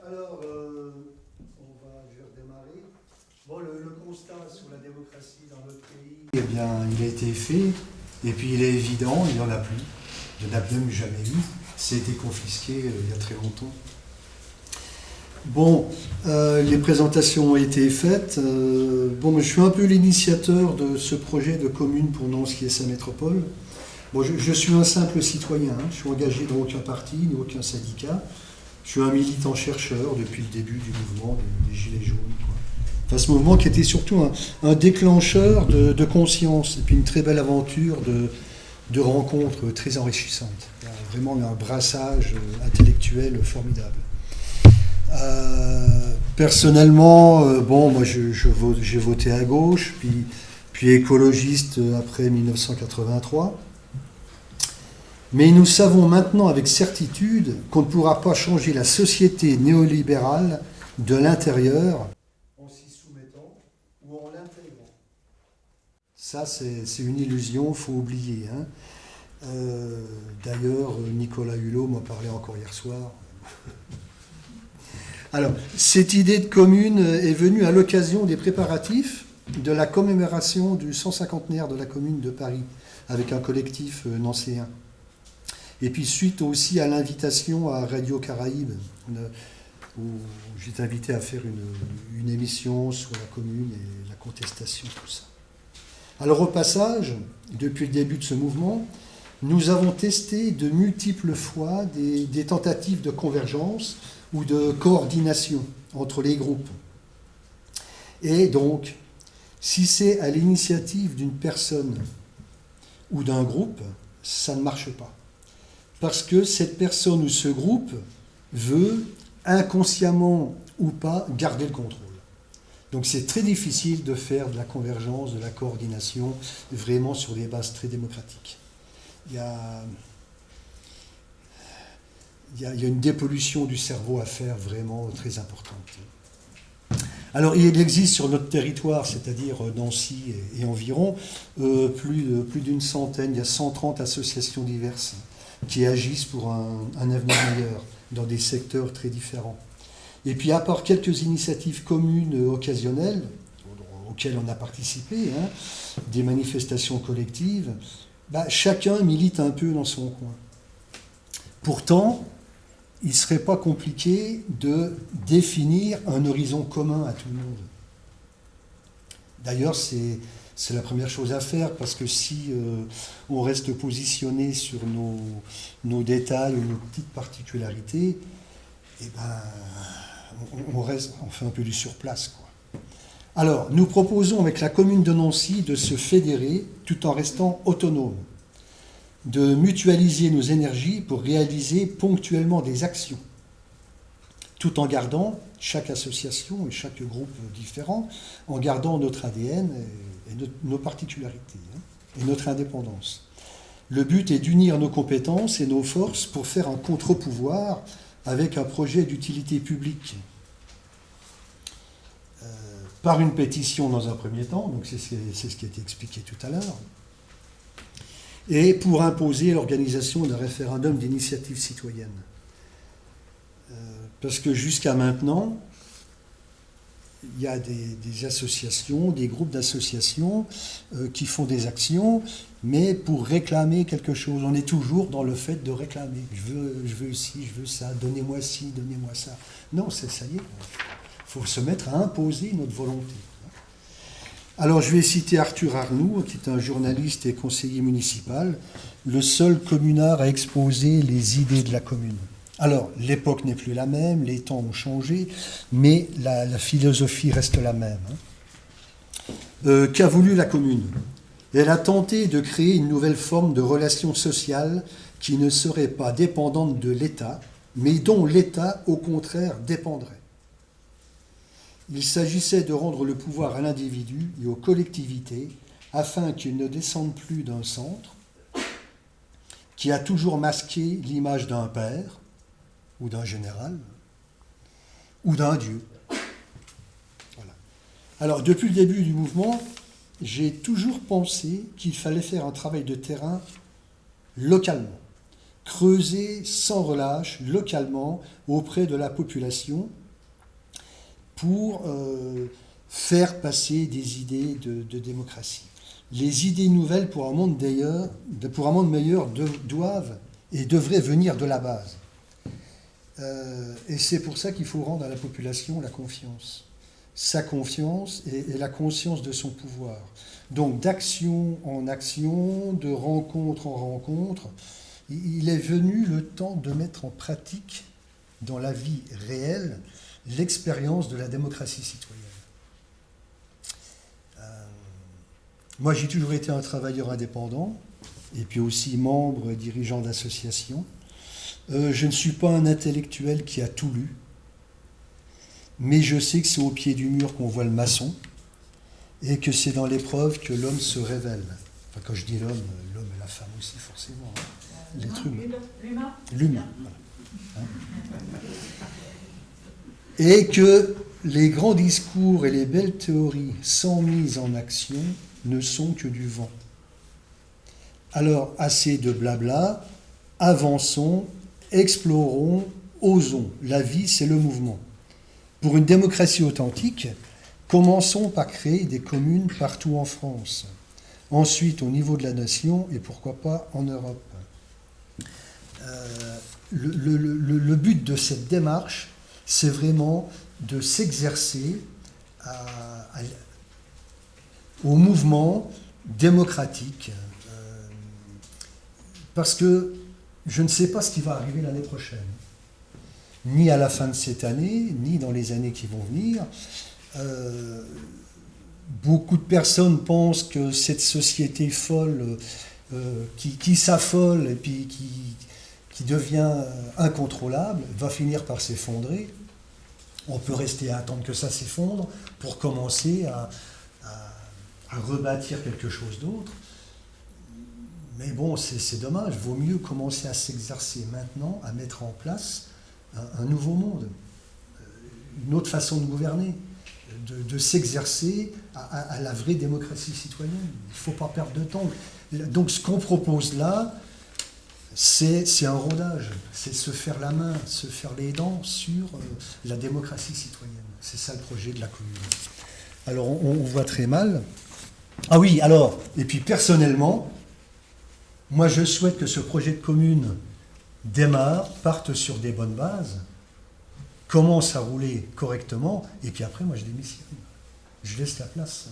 Alors, je vais redémarrer. Bon, le constat sur la démocratie dans notre pays, eh bien, il a été fait, et puis il est évident, il n'y en a plus. Il n'y en a même jamais eu. Ça a été confisqué il y a très longtemps. Bon, les présentations ont été faites. Bon, je suis un peu l'initiateur de ce projet de commune pour Nancy et sa métropole. Bon, je suis un simple citoyen, hein. Je suis engagé dans aucun parti, ni aucun syndicat. Je suis un militant chercheur depuis le début du mouvement des Gilets jaunes, quoi. Enfin, ce mouvement qui était surtout un déclencheur de conscience, et puis une très belle aventure de rencontres très enrichissantes. Il y a vraiment eu un brassage intellectuel formidable. Personnellement, bon, moi j'ai voté à gauche, puis écologiste après 1983. Mais nous savons maintenant avec certitude qu'on ne pourra pas changer la société néolibérale de l'intérieur en s'y soumettant ou en l'intégrant. Ça, c'est une illusion, il faut oublier, hein. D'ailleurs, Nicolas Hulot m'en parlait encore hier soir. Alors, cette idée de commune est venue à l'occasion des préparatifs de la commémoration du 150e de la commune de Paris, avec un collectif nancéen. Et puis suite aussi à l'invitation à Radio Caraïbes, où j'étais invité à faire une émission sur la commune et la contestation, tout ça. Alors au passage, depuis le début de ce mouvement, nous avons testé de multiples fois des tentatives de convergence ou de coordination entre les groupes. Et donc, si c'est à l'initiative d'une personne ou d'un groupe, ça ne marche pas. Parce que cette personne ou ce groupe veut, inconsciemment ou pas, garder le contrôle. Donc c'est très difficile de faire de la convergence, de la coordination, vraiment sur des bases très démocratiques. Il y a une dépollution du cerveau à faire vraiment très importante. Alors il existe sur notre territoire, c'est-à-dire Nancy et environ, plus d'une centaine, il y a 130 associations diverses qui agissent pour un avenir meilleur dans des secteurs très différents. Et puis à part quelques initiatives communes occasionnelles, auxquelles on a participé, hein, des manifestations collectives, chacun milite un peu dans son coin. Pourtant, il ne serait pas compliqué de définir un horizon commun à tout le monde. D'ailleurs, c'est la première chose à faire, parce que si on reste positionné sur nos détails ou nos petites particularités, eh ben, on fait un peu du surplace, quoi. Alors, nous proposons avec la commune de Nancy de se fédérer tout en restant autonome, de mutualiser nos énergies pour réaliser ponctuellement des actions, tout en gardant, chaque association et chaque groupe différent, en gardant notre ADN et nos particularités, hein, et notre indépendance. Le but est d'unir nos compétences et nos forces pour faire un contre-pouvoir avec un projet d'utilité publique. Par une pétition dans un premier temps, donc c'est ce qui a été expliqué tout à l'heure, et pour imposer l'organisation d'un référendum d'initiative citoyenne. Parce que jusqu'à maintenant, il y a des associations, des groupes d'associations qui font des actions, mais pour réclamer quelque chose. On est toujours dans le fait de réclamer. Je veux ci, je veux ça, donnez-moi ci, donnez-moi ça. Non, ça y est, il faut se mettre à imposer notre volonté. Alors je vais citer Arthur Arnoux, qui est un journaliste et conseiller municipal, le seul communard à exposer les idées de la commune. Alors, l'époque n'est plus la même, les temps ont changé, mais la philosophie reste la même. Qu'a voulu la commune ? Elle a tenté de créer une nouvelle forme de relation sociale qui ne serait pas dépendante de l'État, mais dont l'État, au contraire, dépendrait. Il s'agissait de rendre le pouvoir à l'individu et aux collectivités afin qu'ils ne descendent plus d'un centre qui a toujours masqué l'image d'un père, ou d'un général, ou d'un dieu. Voilà. Alors, depuis le début du mouvement, j'ai toujours pensé qu'il fallait faire un travail de terrain localement, creuser sans relâche, localement, auprès de la population, pour faire passer des idées de démocratie. Les idées nouvelles pour un monde meilleur doivent et devraient venir de la base. Et c'est pour ça qu'il faut rendre à la population la confiance. Sa confiance et la conscience de son pouvoir. Donc d'action en action, de rencontre en rencontre, il est venu le temps de mettre en pratique dans la vie réelle l'expérience de la démocratie citoyenne. Moi, j'ai toujours été un travailleur indépendant, et puis aussi membre et dirigeant d'associations. Je ne suis pas un intellectuel qui a tout lu, mais je sais que c'est au pied du mur qu'on voit le maçon, et que c'est dans l'épreuve que l'homme se révèle. Enfin, quand je dis l'homme et la femme aussi, forcément. Hein. L'être humain. L'humain. Voilà. Hein. Et que les grands discours et les belles théories sans mise en action ne sont que du vent. Alors, assez de blabla, avançons, explorons, osons. La vie, c'est le mouvement. Pour une démocratie authentique, commençons par créer des communes partout en France. Ensuite, au niveau de la nation, et pourquoi pas en Europe. Le but de cette démarche, c'est vraiment de s'exercer au mouvement démocratique. Parce que je ne sais pas ce qui va arriver l'année prochaine. Ni à la fin de cette année, ni dans les années qui vont venir. Beaucoup de personnes pensent que cette société folle qui s'affole et puis qui devient incontrôlable va finir par s'effondrer. On peut rester à attendre que ça s'effondre pour commencer à rebâtir quelque chose d'autre. Mais bon, c'est dommage. Vaut mieux commencer à s'exercer maintenant, à mettre en place un nouveau monde, une autre façon de gouverner, de s'exercer à la vraie démocratie citoyenne. Il ne faut pas perdre de temps. Donc ce qu'on propose là, c'est un rodage, c'est se faire la main, se faire les dents sur la démocratie citoyenne. C'est ça le projet de la commune. Alors on voit très mal. Ah oui, alors, et puis personnellement, moi je souhaite que ce projet de commune démarre, parte sur des bonnes bases, commence à rouler correctement, et puis après moi je démissionne. Je laisse la place.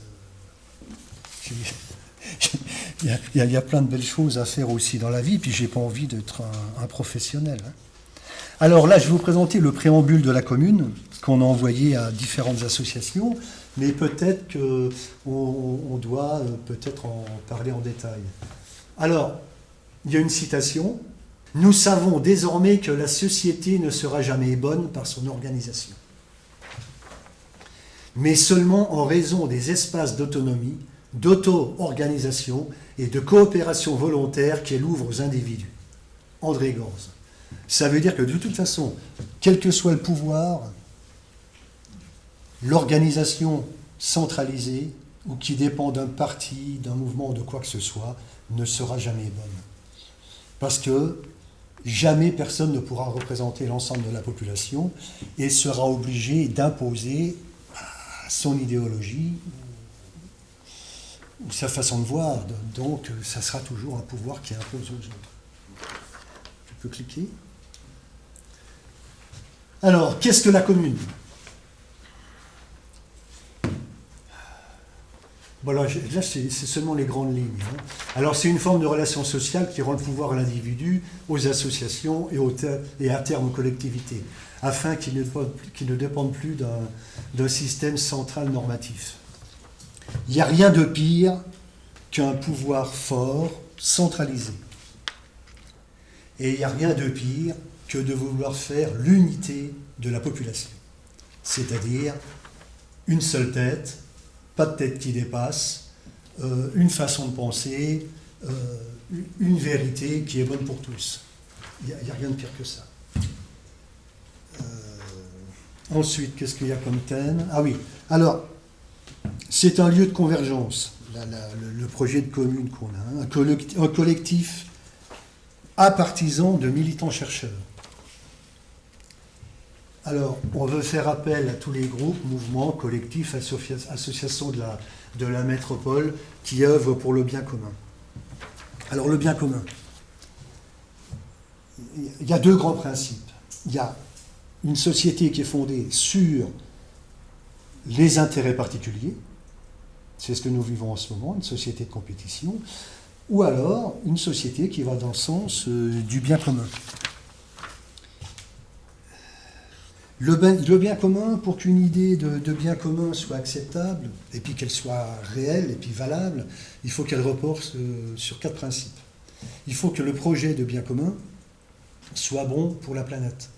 Il y a plein de belles choses à faire aussi dans la vie, puis j'ai pas envie d'être un professionnel. Hein. Alors là, je vais vous présenter le préambule de la commune, qu'on a envoyé à différentes associations, mais peut-être qu'on doit peut-être en parler en détail. Alors, il y a une citation. « Nous savons désormais que la société ne sera jamais bonne par son organisation, mais seulement en raison des espaces d'autonomie, d'auto-organisation et de coopération volontaire qu'elle ouvre aux individus. » André Gorz. Ça veut dire que de toute façon, quel que soit le pouvoir, l'organisation centralisée ou qui dépend d'un parti, d'un mouvement ou de quoi que ce soit, ne sera jamais bonne. Parce que jamais personne ne pourra représenter l'ensemble de la population et sera obligé d'imposer son idéologie ou sa façon de voir. Donc, ça sera toujours un pouvoir qui impose aux autres. Tu peux cliquer. Alors, qu'est-ce que la commune ? Bon, là, c'est seulement les grandes lignes. Hein. Alors, c'est une forme de relation sociale qui rend le pouvoir à l'individu, aux associations et à terme aux collectivités, afin qu'ils ne dépendent plus d'un système central normatif. Il n'y a rien de pire qu'un pouvoir fort, centralisé. Et il n'y a rien de pire que de vouloir faire l'unité de la population. C'est-à-dire une seule tête, pas de tête qui dépasse, une façon de penser, une vérité qui est bonne pour tous. Il n'y a rien de pire que ça. Ensuite, qu'est-ce qu'il y a comme thème ? Ah oui, alors, c'est un lieu de convergence, le projet de commune qu'on a, hein, un collectif à partisans de militants chercheurs. Alors, on veut faire appel à tous les groupes, mouvements, collectifs, associations de la métropole qui œuvrent pour le bien commun. Alors, le bien commun, il y a deux grands principes. Il y a une société qui est fondée sur les intérêts particuliers, c'est ce que nous vivons en ce moment, une société de compétition, ou alors une société qui va dans le sens du bien commun. Le bien commun, pour qu'une idée de bien commun soit acceptable, et puis qu'elle soit réelle et puis valable, il faut qu'elle repose sur 4 principes. Il faut que le projet de bien commun soit bon pour la planète,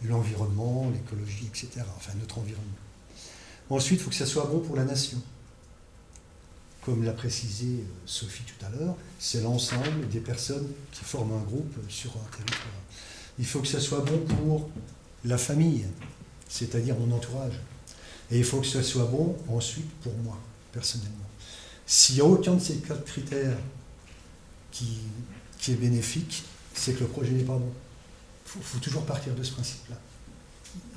l'environnement, l'écologie, etc., enfin notre environnement. Ensuite, il faut que ça soit bon pour la nation. Comme l'a précisé Sophie tout à l'heure, c'est l'ensemble des personnes qui forment un groupe sur un territoire. Il faut que ça soit bon pour la famille, c'est-à-dire mon entourage. Et il faut que ça soit bon ensuite pour moi, personnellement. S'il n'y a aucun de ces 4 critères qui est bénéfique, c'est que le projet n'est pas bon. Il faut toujours partir de ce principe-là.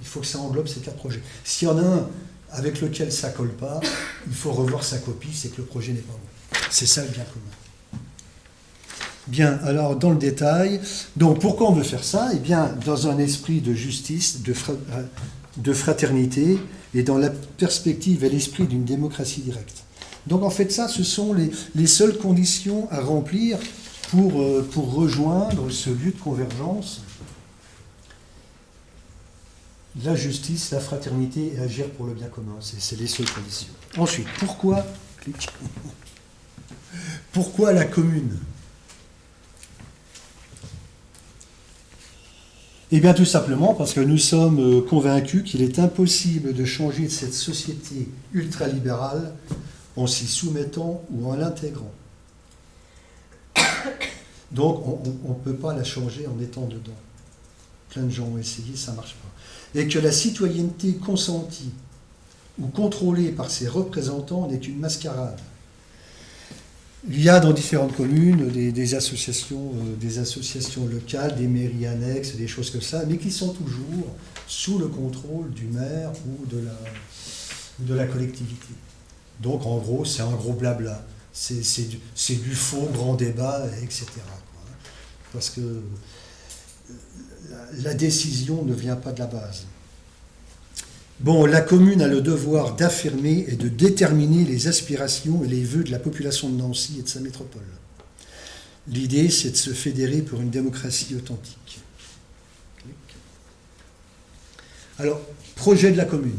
Il faut que ça englobe ces 4 projets. S'il y en a un avec lequel ça ne colle pas, il faut revoir sa copie, c'est que le projet n'est pas bon. C'est ça le bien commun. Bien, alors dans le détail, donc pourquoi on veut faire ça? Eh bien, dans un esprit de justice, de fraternité, et dans la perspective et l'esprit d'une démocratie directe. Donc en fait ça, ce sont les seules conditions à remplir pour rejoindre ce lieu de convergence. La justice, la fraternité et agir pour le bien commun, c'est les seules conditions. Ensuite, pourquoi la commune? Eh bien tout simplement parce que nous sommes convaincus qu'il est impossible de changer de cette société ultralibérale en s'y soumettant ou en l'intégrant. Donc on ne peut pas la changer en étant dedans. Plein de gens ont essayé, ça ne marche pas. Et que la citoyenneté consentie ou contrôlée par ses représentants n'est qu'une mascarade. Il y a dans différentes communes des associations locales, des mairies annexes, des choses comme ça, mais qui sont toujours sous le contrôle du maire ou de la collectivité. Donc en gros, c'est un gros blabla. C'est du faux grand débat, etc. Parce que la décision ne vient pas de la base. Bon, la commune a le devoir d'affirmer et de déterminer les aspirations et les vœux de la population de Nancy et de sa métropole. L'idée, c'est de se fédérer pour une démocratie authentique. Alors, projet de la commune.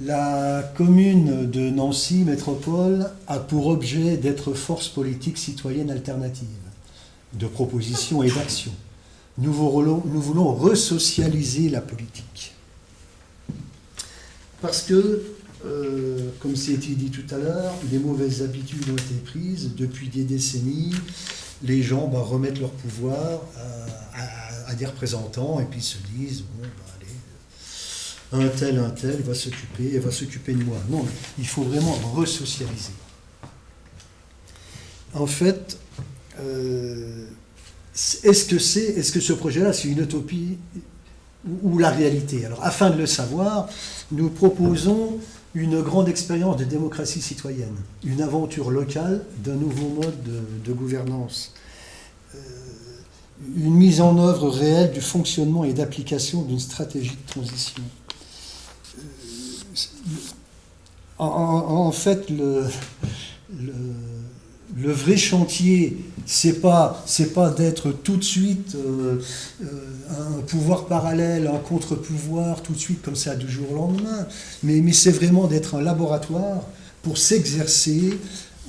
La commune de Nancy Métropole a pour objet d'être force politique citoyenne alternative, de proposition et d'action. Nous voulons resocialiser la politique. Parce que, comme c'est été dit tout à l'heure, les mauvaises habitudes ont été prises depuis des décennies. Les gens remettent leur pouvoir à des représentants et puis se disent bon, allez, un tel va s'occuper de moi. Non, il faut vraiment resocialiser. En fait, est-ce que ce projet-là, c'est une utopie ou la réalité? Alors, afin de le savoir, nous proposons une grande expérience de démocratie citoyenne, une aventure locale d'un nouveau mode de gouvernance, une mise en œuvre réelle du fonctionnement et d'application d'une stratégie de transition. En fait, le vrai chantier, c'est pas d'être tout de suite un pouvoir parallèle, un contre-pouvoir, tout de suite comme ça du jour au lendemain, mais c'est vraiment d'être un laboratoire pour s'exercer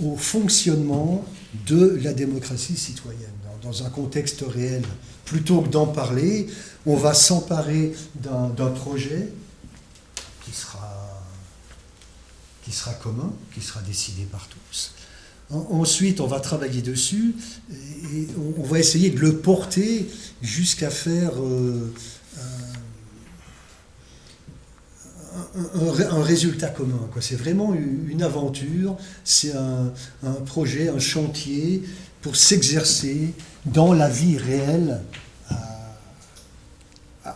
au fonctionnement de la démocratie citoyenne, dans un contexte réel. Plutôt que d'en parler, on va s'emparer d'un projet qui sera commun, qui sera décidé par tous. Ensuite, on va travailler dessus et on va essayer de le porter jusqu'à faire un résultat commun. C'est vraiment une aventure, c'est un projet, un chantier pour s'exercer dans la vie réelle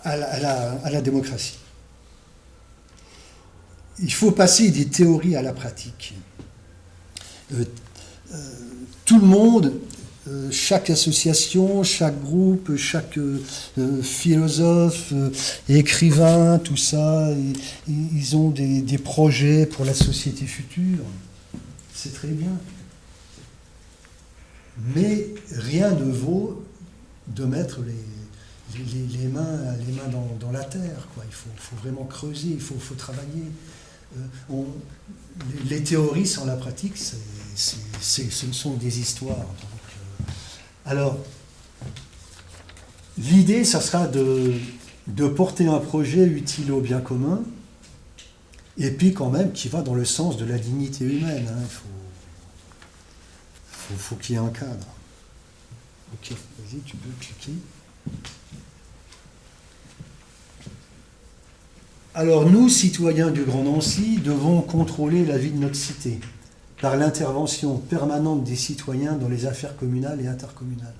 à la démocratie. Il faut passer des théories à la pratique. Tout le monde, chaque association, chaque groupe, chaque philosophe, écrivain, tout ça, ils ont des projets pour la société future. C'est très bien. Mais rien ne vaut de mettre les mains dans la terre, quoi. Il faut vraiment creuser, il faut travailler. Les théories sans la pratique, ce ne sont des histoires. Donc, alors, l'idée, ça sera de porter un projet utile au bien commun, et puis quand même qui va dans le sens de la dignité humaine. Hein. Il faut qu'il y ait un cadre. Ok, vas-y, tu peux cliquer. Alors nous, citoyens du Grand Nancy, devons contrôler la vie de notre cité par l'intervention permanente des citoyens dans les affaires communales et intercommunales.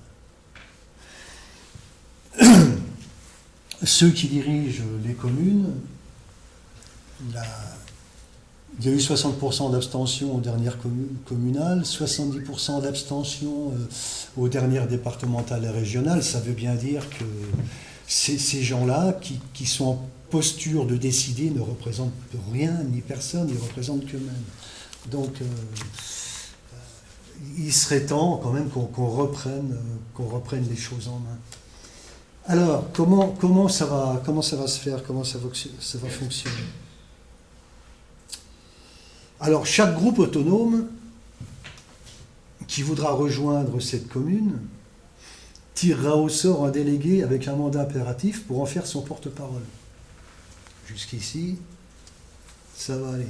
Ceux qui dirigent les communes, il y a eu 60% d'abstention aux dernières communales, 70% d'abstention aux dernières départementales et régionales. Ça veut bien dire que ces gens-là, qui sont en posture de décider, ne représentent rien ni personne, ils représentent qu'eux-mêmes. Donc, il serait temps quand même qu'on reprenne les choses en main. Alors, comment ça va se faire, comment ça va fonctionner? Alors, chaque groupe autonome qui voudra rejoindre cette commune tirera au sort un délégué avec un mandat impératif pour en faire son porte-parole. Jusqu'ici, ça va aller.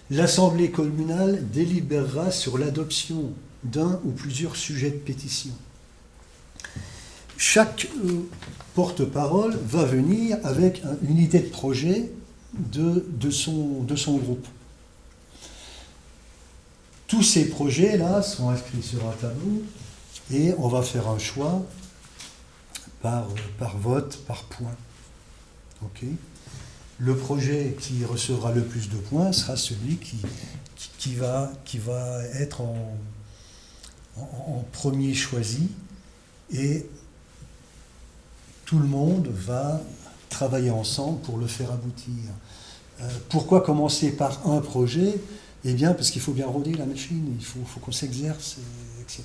L'Assemblée communale délibérera sur l'adoption d'un ou plusieurs sujets de pétition. Chaque porte-parole va venir avec une idée de projet de son groupe. Tous ces projets-là sont inscrits sur un tableau et on va faire un choix par vote, par point. Okay. Le projet qui recevra le plus de points sera celui qui va être en premier choisi, et tout le monde va travailler ensemble pour le faire aboutir. Pourquoi commencer par un projet? Eh bien, parce qu'il faut bien roder la machine, il faut qu'on s'exerce, etc.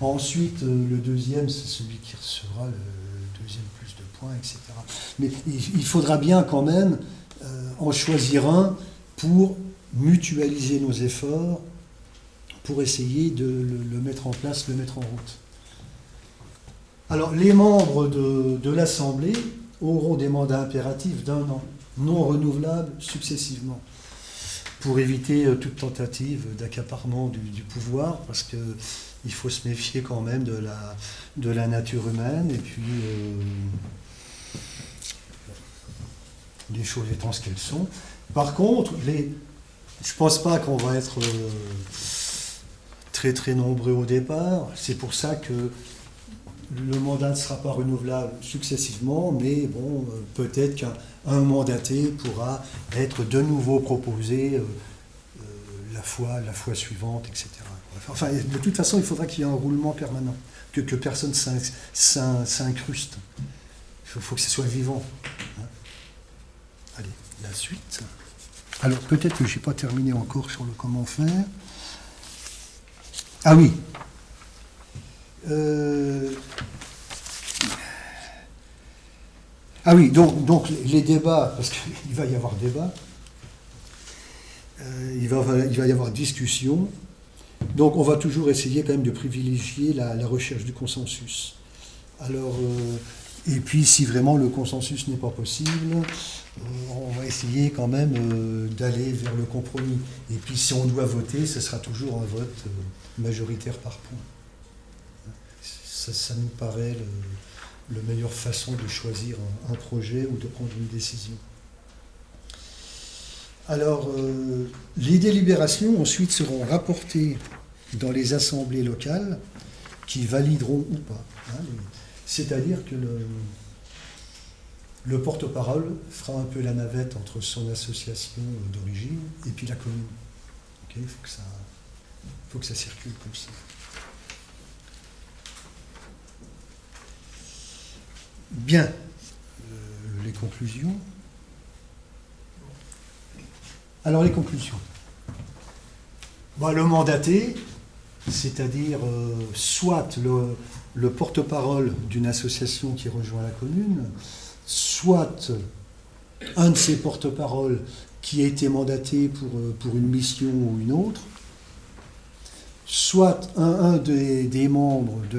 Ensuite, le deuxième, c'est celui qui recevra le deuxième plus de points, etc. Mais il faudra bien quand même en choisir un pour mutualiser nos efforts, pour essayer de le mettre en place, le mettre en route. Alors, les membres de l'Assemblée auront des mandats impératifs d'1 an, non renouvelables successivement, pour éviter toute tentative d'accaparement du pouvoir, parce qu'il faut se méfier quand même de la nature humaine, et puis les choses étant ce qu'elles sont. Par contre, je ne pense pas qu'on va être très très nombreux au départ. C'est pour ça que le mandat ne sera pas renouvelable successivement, mais bon, peut-être qu'un mandaté pourra être de nouveau proposé la fois suivante, etc. Enfin, de toute façon, il faudra qu'il y ait un roulement permanent, que personne s'incruste. Il faut que ce soit vivant. Allez, la suite. Alors, peut-être que je n'ai pas terminé encore sur le comment faire. Ah oui. Ah oui, donc les débats, parce qu'il va y avoir débat, il va y avoir discussion, donc on va toujours essayer quand même de privilégier la recherche du consensus. Alors, et puis si vraiment le consensus n'est pas possible, on va essayer quand même d'aller vers le compromis. Et puis si on doit voter, ce sera toujours un vote majoritaire par point. Ça nous paraît la meilleure façon de choisir un projet ou de prendre une décision. Alors, les délibérations ensuite seront rapportées dans les assemblées locales qui valideront ou pas. Hein, c'est-à-dire que Le porte-parole fera un peu la navette entre son association d'origine et puis la commune. Okay, faut que ça circule comme ça. Bien. Les conclusions. Alors les conclusions. Bon, le mandaté, c'est-à-dire soit le porte-parole d'une association qui rejoint la commune, soit un de ces porte-paroles qui a été mandaté pour une mission ou une autre, soit un des membres de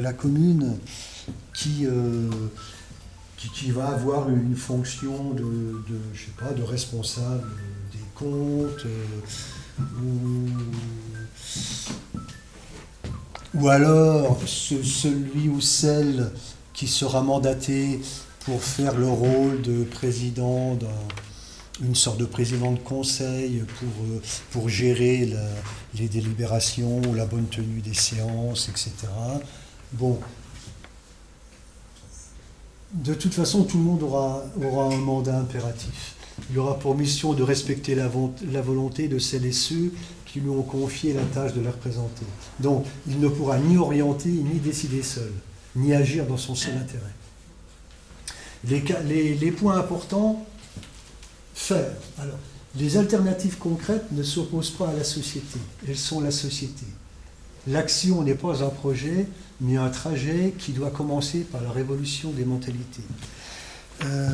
la commune qui va avoir une fonction je sais pas, de responsable des comptes, ou alors celui ou celle qui sera mandaté pour faire le rôle de président une sorte de président de conseil pour gérer les délibérations, la bonne tenue des séances, etc. Bon. De toute façon, tout le monde aura un mandat impératif. Il aura pour mission de respecter la volonté de celles et ceux qui lui ont confié la tâche de les représenter. Donc, il ne pourra ni orienter, ni décider seul, ni agir dans son seul intérêt. Les points importants, faire. Alors, les alternatives concrètes ne s'opposent pas à la société. Elles sont la société. L'action n'est pas un projet, mais un trajet qui doit commencer par la révolution des mentalités.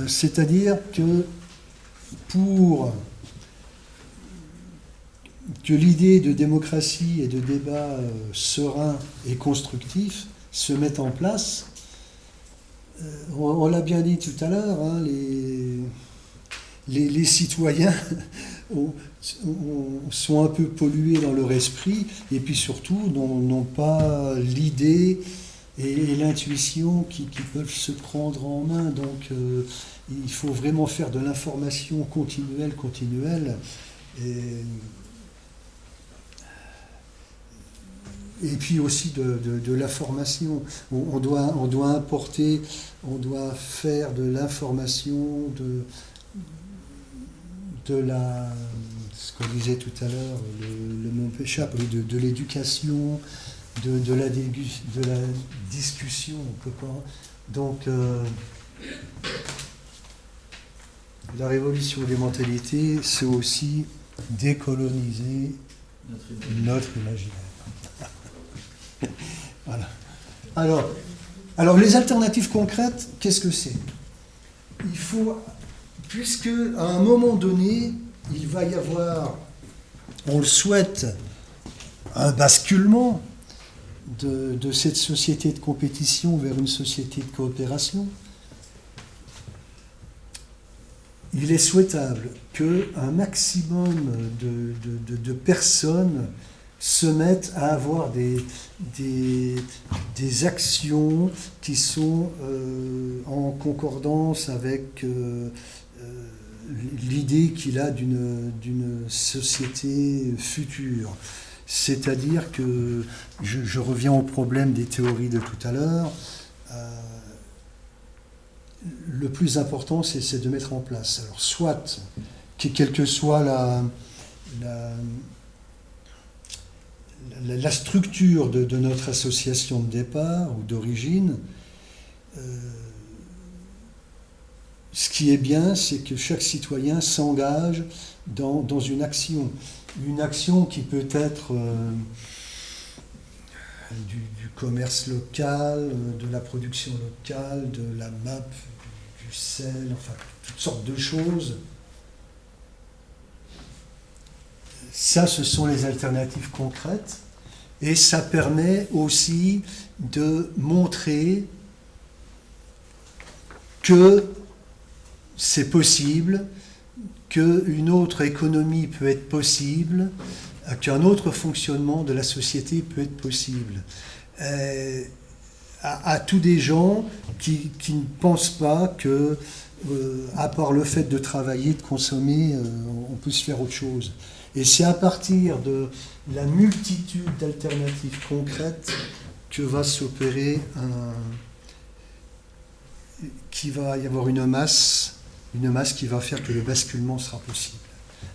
C'est-à-dire que pour que l'idée de démocratie et de débat serein et constructif se mette en place, on l'a bien dit tout à l'heure, hein, les citoyens sont un peu pollués dans leur esprit et puis surtout n'ont pas l'idée et l'intuition qui peuvent se prendre en main. Donc il faut vraiment faire de l'information continuelle. Et puis aussi de la formation. On doit importer, on doit faire de l'information, ce qu'on disait tout à l'heure, le mot m'échappe, de l'éducation, de la discussion, on peut pas. Donc, la révolution des mentalités, c'est aussi décoloniser notre imaginaire. Voilà. Alors, les alternatives concrètes, qu'est-ce que c'est ? Il faut, puisque à un moment donné, il va y avoir, on le souhaite, un basculement de cette société de compétition vers une société de coopération, il est souhaitable qu'un maximum de personnes se mettent à avoir des actions qui sont en concordance avec l'idée qu'il a d'une société future. C'est-à-dire que, je reviens au problème des théories de tout à l'heure, le plus important, c'est de mettre en place. Alors, soit, quelle que soit la structure de notre association de départ ou d'origine, ce qui est bien, c'est que chaque citoyen s'engage dans une action. Une action qui peut être du commerce local, de la production locale, de la MAP, du sel, enfin toutes sortes de choses. Ça, ce sont les alternatives concrètes. Et ça permet aussi de montrer que c'est possible, qu'une autre économie peut être possible, qu'un autre fonctionnement de la société peut être possible. À tous des gens qui ne pensent pas que, à part le fait de travailler, de consommer, on peut se faire autre chose. Et c'est à partir de la multitude d'alternatives concrètes que va s'opérer qu'il va y avoir une masse qui va faire que le basculement sera possible.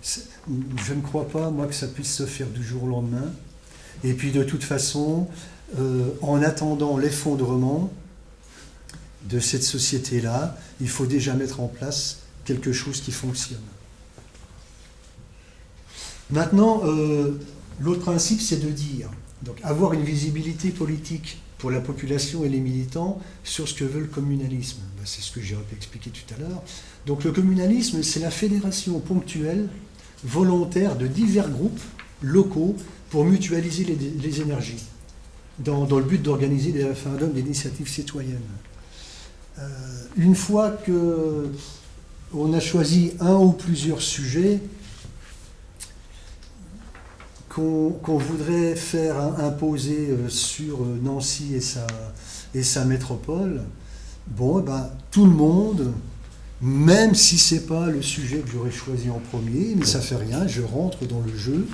Je ne crois pas, moi, que ça puisse se faire du jour au lendemain. Et puis, de toute façon, en attendant l'effondrement de cette société-là, il faut déjà mettre en place quelque chose qui fonctionne. Maintenant, l'autre principe, c'est de dire, donc avoir une visibilité politique pour la population et les militants sur ce que veut le communalisme. Ben, c'est ce que j'ai expliqué tout à l'heure. Donc le communalisme, c'est la fédération ponctuelle, volontaire de divers groupes locaux pour mutualiser les énergies, dans le but d'organiser des référendums d'initiatives citoyennes. Une fois qu'on a choisi un ou plusieurs sujets qu'on voudrait faire imposer sur Nancy et sa métropole, bon, ben, tout le monde, même si ce n'est pas le sujet que j'aurais choisi en premier, mais ça ne fait rien, je rentre dans le jeu,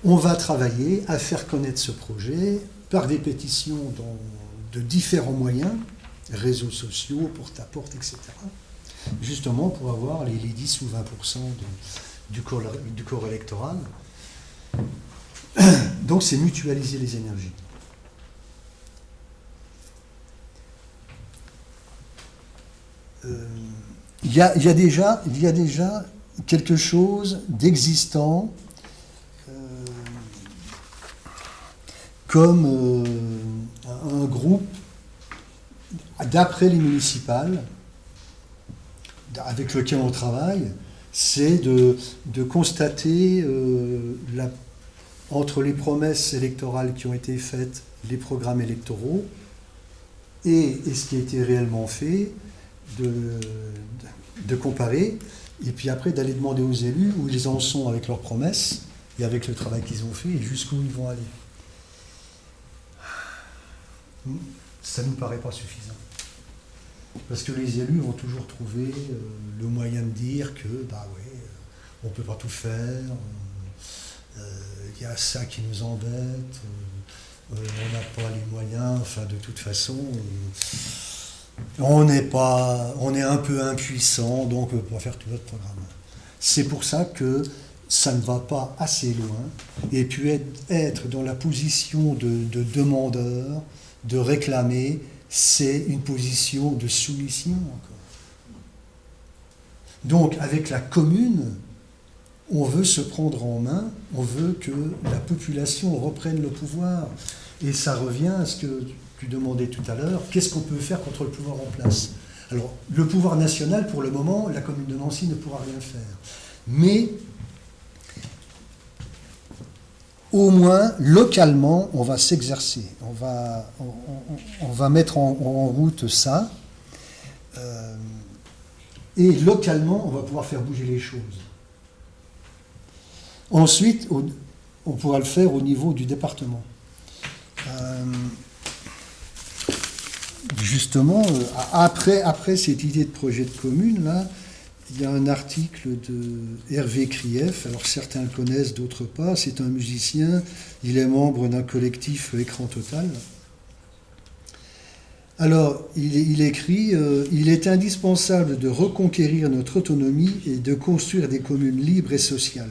on va travailler à faire connaître ce projet par des pétitions de différents moyens, réseaux sociaux, porte-à-porte, etc., justement pour avoir les 10 ou 20% du corps électoral. Donc c'est mutualiser les énergies. Il y a déjà quelque chose d'existant comme un groupe, d'après les municipales, avec lequel on travaille, c'est de constater entre les promesses électorales qui ont été faites, les programmes électoraux, et ce qui a été réellement fait, de comparer, et puis après d'aller demander aux élus où ils en sont avec leurs promesses, et avec le travail qu'ils ont fait, et jusqu'où ils vont aller. Ça ne nous paraît pas suffisant. Parce que les élus vont toujours trouver le moyen de dire que, bah ouais, on ne peut pas tout faire, il y a ça qui nous embête, on n'a pas les moyens, enfin de toute façon, on est un peu impuissant, donc on ne peut pas faire tout notre programme. C'est pour ça que ça ne va pas assez loin, et puis être dans la position de demandeur, de réclamer, c'est une position de soumission encore. Donc avec la commune, on veut se prendre en main, on veut que la population reprenne le pouvoir. Et ça revient à ce que tu demandais tout à l'heure, qu'est-ce qu'on peut faire contre le pouvoir en place? Alors, le pouvoir national, pour le moment, la commune de Nancy ne pourra rien faire. Mais, au moins, localement, on va s'exercer. On va mettre en route ça. Et localement, on va pouvoir faire bouger les choses. Ensuite, on pourra le faire au niveau du département. Justement, après cette idée de projet de commune, là, il y a un article de Hervé Krief, alors certains le connaissent, d'autres pas, c'est un musicien, il est membre d'un collectif Écran Total. Alors, il écrit « Il est indispensable de reconquérir notre autonomie et de construire des communes libres et sociales.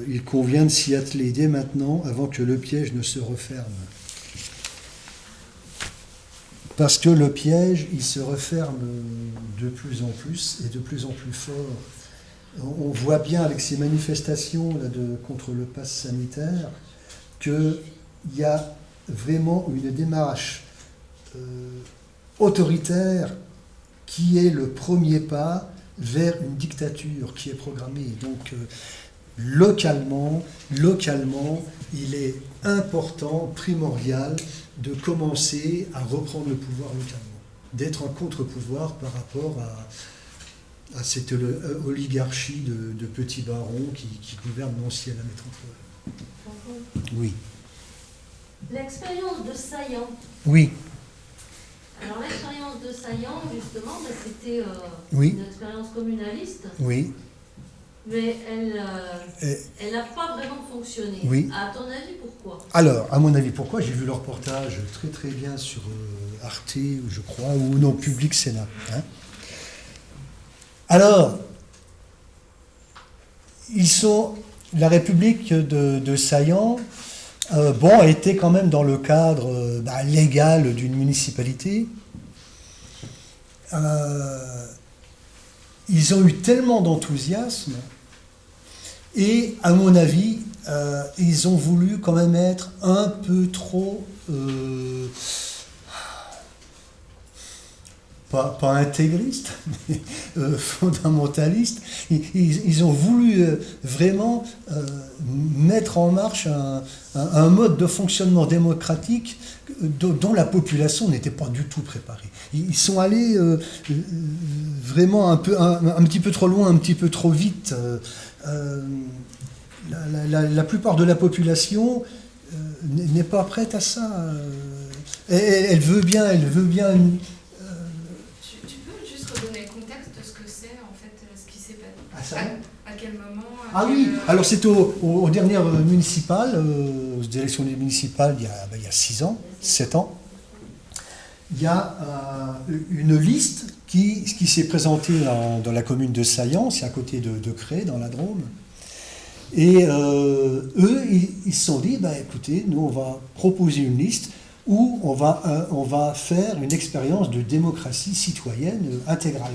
Il convient de s'y atteler dès maintenant, avant que le piège ne se referme. » Parce que le piège, il se referme de plus en plus et de plus en plus fort. On voit bien avec ces manifestations là, contre le pass sanitaire qu'il y a vraiment une démarche autoritaire qui est le premier pas vers une dictature qui est programmée. Donc localement, il est important, primordial, de commencer à reprendre le pouvoir localement, d'être un contre-pouvoir par rapport à cette oligarchie de petits barons qui gouvernent Nancy à la métropole. Oui. L'expérience de Saillant. Oui. Alors l'expérience de Saillant, justement, c'était oui. une expérience communaliste. Oui. Mais Et- elle n'a pas vraiment fonctionné. Oui. À ton avis, pourquoi? Alors, à mon avis, pourquoi? J'ai vu le reportage très très bien sur Arte, je crois, ou non, Public Sénat. Hein. Alors, la République de Saillant, bon, était quand même dans le cadre légal d'une municipalité. Ils ont eu tellement d'enthousiasme et, à mon avis, ils ont voulu quand même être un peu trop, pas intégristes, mais fondamentalistes. Ils ont voulu vraiment mettre en marche un mode de fonctionnement démocratique dont la population n'était pas du tout préparée. Ils sont allés vraiment un petit peu trop loin, un petit peu trop vite. La plupart de la population n'est pas prête à ça. Elle veut bien. Tu peux juste redonner le contexte de ce que c'est, en fait, ce qui s'est passé? Ah, ça À quel moment? Ah oui, alors c'était aux dernières municipales, aux élections municipales il y a 6 ans, 7 ans. Il y a une liste qui s'est présentée dans la commune de Saillant, c'est à côté de Cré, dans la Drôme. Et eux, ils se sont dit, écoutez, nous on va proposer une liste où on va faire une expérience de démocratie citoyenne intégrale.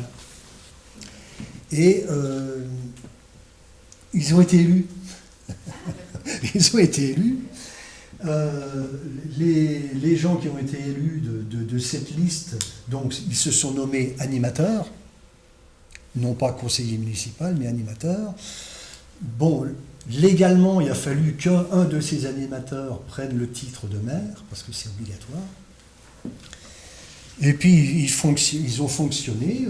Et ils ont été élus. Ils ont été élus. Les gens qui ont été élus de cette liste, donc ils se sont nommés animateurs, non pas conseiller municipal, mais animateurs. Bon, légalement, il a fallu qu'un de ces animateurs prenne le titre de maire, parce que c'est obligatoire. Et puis, ils ont fonctionné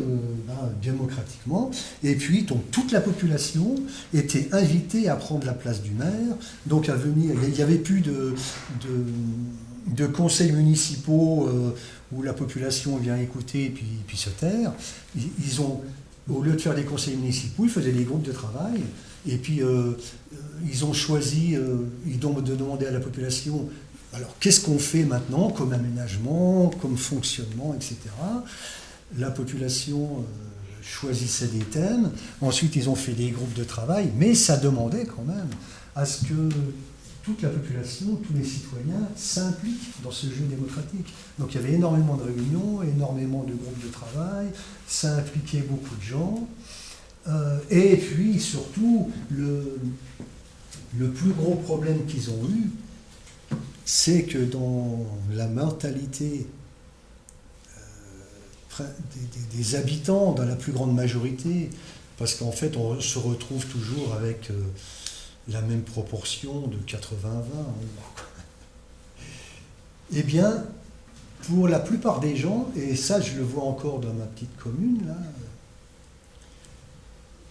démocratiquement. Et puis, donc, toute la population était invitée à prendre la place du maire, donc à venir. Il n'y avait plus de conseils municipaux où la population vient écouter et puis se taire. Ils ont, au lieu de faire des conseils municipaux, ils faisaient des groupes de travail. Et puis, ils ont choisi, ils ont demandé à la population, alors qu'est-ce qu'on fait maintenant comme aménagement, comme fonctionnement, etc. La population choisissait des thèmes. Ensuite, ils ont fait des groupes de travail, mais ça demandait quand même à ce que toute la population, tous les citoyens s'impliquent dans ce jeu démocratique. Donc il y avait énormément de réunions, énormément de groupes de travail, ça impliquait beaucoup de gens. Et puis surtout, le plus gros problème qu'ils ont eu, c'est que dans la mentalité des habitants, dans la plus grande majorité, parce qu'en fait on se retrouve toujours avec la même proportion de 80-20, eh bien, pour la plupart des gens, et ça je le vois encore dans ma petite commune, là,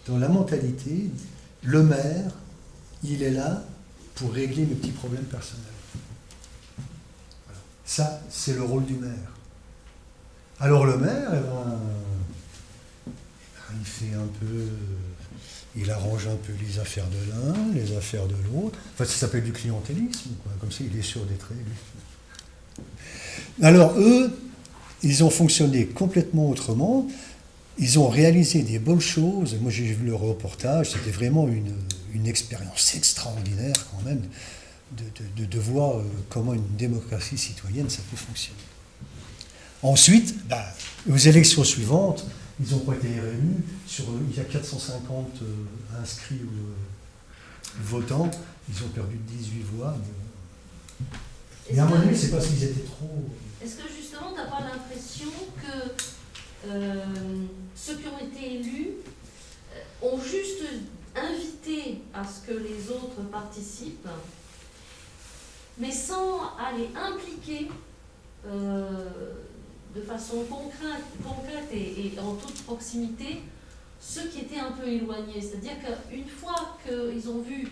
dans la mentalité, le maire, il est là pour régler mes petits problèmes personnels. Voilà. Ça, c'est le rôle du maire. Alors le maire, il fait un peu, il arrange un peu les affaires de l'un, les affaires de l'autre. Enfin, ça s'appelle du clientélisme, quoi. Comme ça, il est sûr d'être élu. Alors eux, ils ont fonctionné complètement autrement. Ils ont réalisé des bonnes choses. Moi, j'ai vu le reportage. C'était vraiment une expérience extraordinaire quand même de voir comment une démocratie citoyenne, ça peut fonctionner. Ensuite, aux élections suivantes, ils n'ont pas été réélus. Il y a 450 inscrits votants. Ils ont perdu 18 voix. Mais à mon avis, c'est parce qu'ils étaient trop... Est-ce que justement, tu n'as pas l'impression que ceux qui ont été élus ont juste invité à ce que les autres participent, mais sans aller impliquer de façon concrète et en toute proximité ceux qui étaient un peu éloignés. C'est-à-dire qu'une fois qu'ils ont vu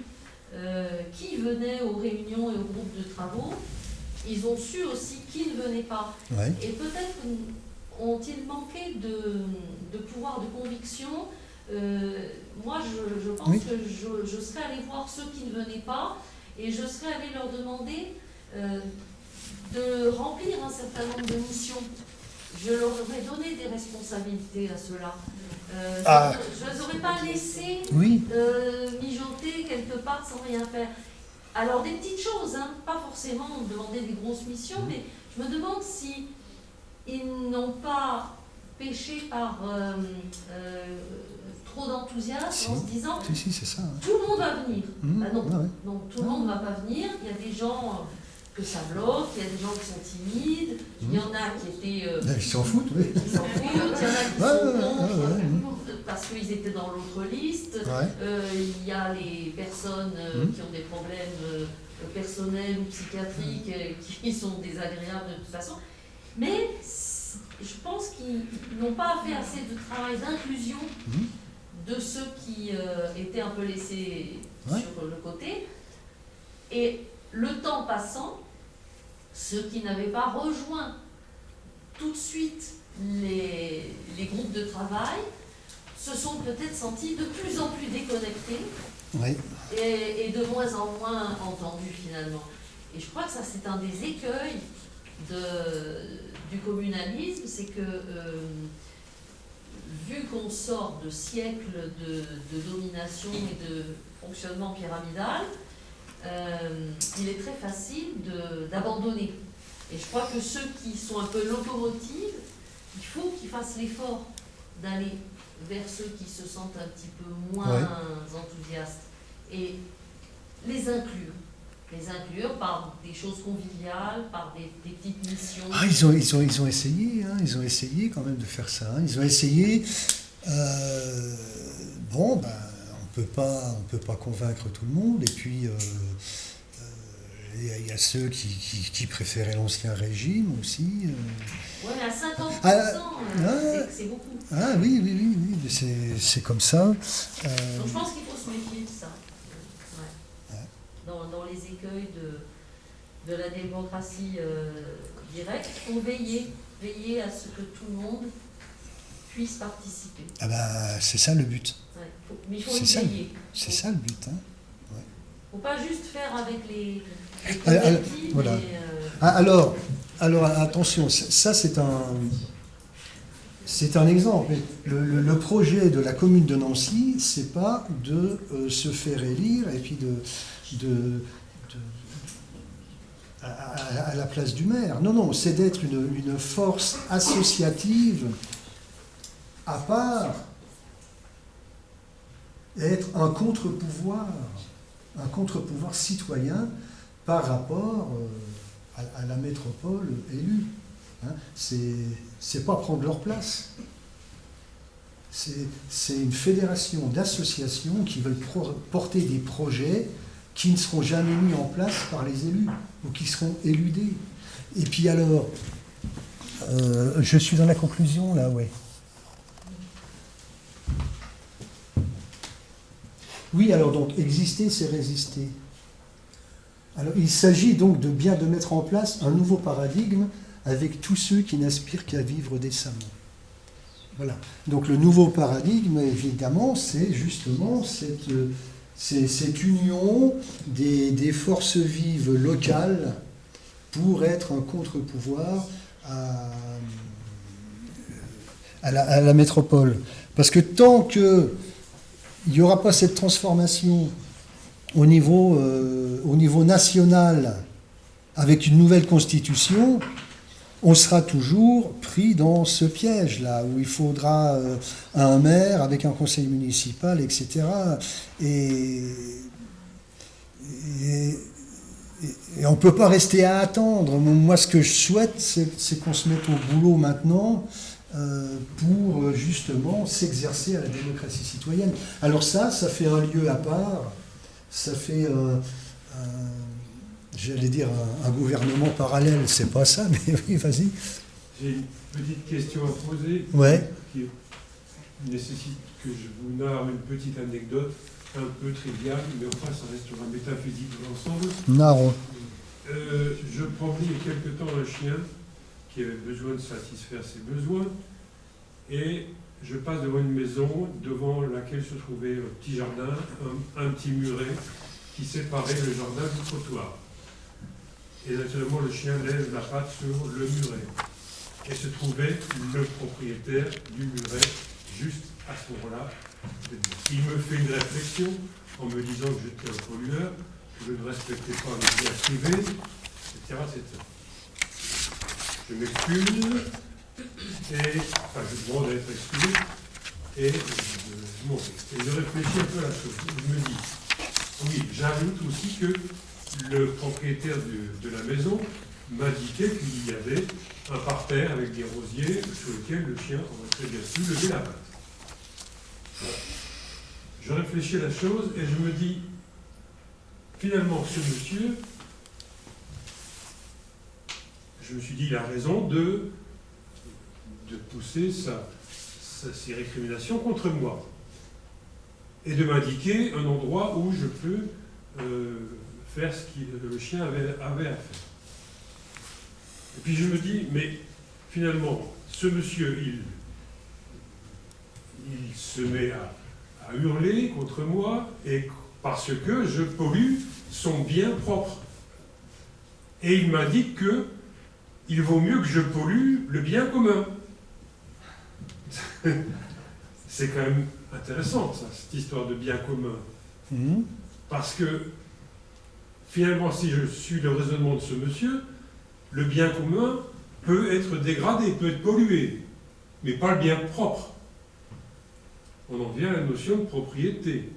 qui venait aux réunions et aux groupes de travaux, ils ont su aussi qui ne venait pas. Ouais. Et peut-être ont-ils manqué de pouvoir de conviction moi je pense Oui. que je serais allée voir ceux qui ne venaient pas et je serais allée leur demander de remplir un certain nombre de missions. Je leur aurais donné des responsabilités à ceux-là. Je ne les aurais pas laissés Oui, mijoter quelque part sans rien faire. Alors des petites choses, hein, pas forcément demander des grosses missions, mais je me demande si ils n'ont pas péché par trop d'enthousiasme Si. en se disant si, c'est ça. Hein. tout le monde va venir. Bah non, Ah ouais. non, tout le monde ne va pas venir. Il y a des gens que ça bloque, il y a des gens qui sont timides, il y en a qui étaient... Ils s'en foutent, oui. qui s'en foutent, il y en a qui Ouais, sont ouais, contre, ouais. parce qu'ils étaient dans l'autre liste. Ouais. Il y a les personnes qui ont des problèmes personnels ou psychiatriques qui sont désagréables de toute façon. Mais je pense qu'ils n'ont pas fait assez de travail d'inclusion de ceux qui étaient un peu laissés sur le côté. Et le temps passant, ceux qui n'avaient pas rejoint tout de suite les groupes de travail se sont peut-être sentis de plus en plus déconnectés Oui. et de moins en moins entendus finalement. Et je crois que ça c'est un des écueils du communalisme, c'est que vu qu'on sort de siècles de domination et de fonctionnement pyramidal, il est très facile d'abandonner. Et je crois que ceux qui sont un peu locomotives, il faut qu'ils fassent l'effort d'aller vers ceux qui se sentent un petit peu moins enthousiastes et les inclure. Les inclure par des choses conviviales, par des petites missions. Ah, ils ont essayé, hein, ils ont essayé quand même de faire ça. Hein. Ils ont essayé. Bon, ben, on peut pas convaincre tout le monde. Et puis, il y a ceux qui préféraient l'ancien régime aussi. Oui, mais à 50%, c'est beaucoup. Ah oui, c'est comme ça. Donc je pense qu'il faut se méfier de ça. Dans les écueils de la démocratie directe, il faut veiller à ce que tout le monde puisse participer. Ah ben, c'est ça le but. Ouais, mais il faut y veiller. C'est ça le but. Hein. Il ne faut pas juste faire avec les Alors, convertis, voilà. mais... Alors attention, ça c'est un exemple. Le projet de la commune de Nancy, c'est pas de se faire élire et puis à la place du maire. Non, c'est d'être une force associative à part, et être un contre-pouvoir citoyen par rapport à la métropole élue. Hein, c'est pas prendre leur place. C'est une fédération d'associations qui veulent porter des projets qui ne seront jamais mis en place par les élus ou qui seront éludés. Et puis alors, je suis dans la conclusion là, ouais. Oui, alors donc, exister, c'est résister. Alors, il s'agit donc de mettre en place un nouveau paradigme avec tous ceux qui n'aspirent qu'à vivre décemment. Voilà. Donc le nouveau paradigme, évidemment, c'est justement cette union des forces vives locales pour être un contre-pouvoir à la métropole. Parce que tant qu'il n'y aura pas cette transformation au niveau national avec une nouvelle constitution, on sera toujours pris dans ce piège-là, où il faudra un maire avec un conseil municipal, etc. Et on ne peut pas rester à attendre. Moi, ce que je souhaite, c'est qu'on se mette au boulot maintenant pour justement s'exercer à la démocratie citoyenne. Alors ça fait un lieu à part, ça fait j'allais dire un gouvernement parallèle, c'est pas ça, mais oui, vas-y. J'ai une petite question à poser qui nécessite que je vous narre une petite anecdote un peu triviale, mais enfin ça reste sur la métaphysique de l'ensemble. Narron. Je promenais il y a quelque temps un chien qui avait besoin de satisfaire ses besoins et je passe devant une maison devant laquelle se trouvait un petit jardin, un petit muret qui séparait le jardin du trottoir. Et naturellement, le chien lève la patte sur le muret. Et se trouvait le propriétaire du muret juste à ce moment-là. Il me fait une réflexion en me disant que j'étais un pollueur, que je ne respectais pas les biens privés, etc., etc. Je m'excuse, et enfin, je demande à être excusé, et je réfléchis un peu à la chose. Je me dis, oui, j'ajoute aussi que le propriétaire de la maison m'indiquait qu'il y avait un parterre avec des rosiers sur lequel le chien aurait très bien pu lever la patte. Je réfléchis à la chose et je me dis, finalement, ce monsieur, je me suis dit, il a raison de pousser ses récriminations contre moi et de m'indiquer un endroit où je peux faire ce que le chien avait à faire. Et puis je me dis, mais finalement, ce monsieur, il se met à hurler contre moi et parce que je pollue son bien propre. Et il m'indique que il vaut mieux que je pollue le bien commun. C'est quand même intéressant, ça, cette histoire de bien commun. Parce que, finalement, si je suis le raisonnement de ce monsieur, le bien commun peut être dégradé, peut être pollué, mais pas le bien propre. On en vient à la notion de propriété.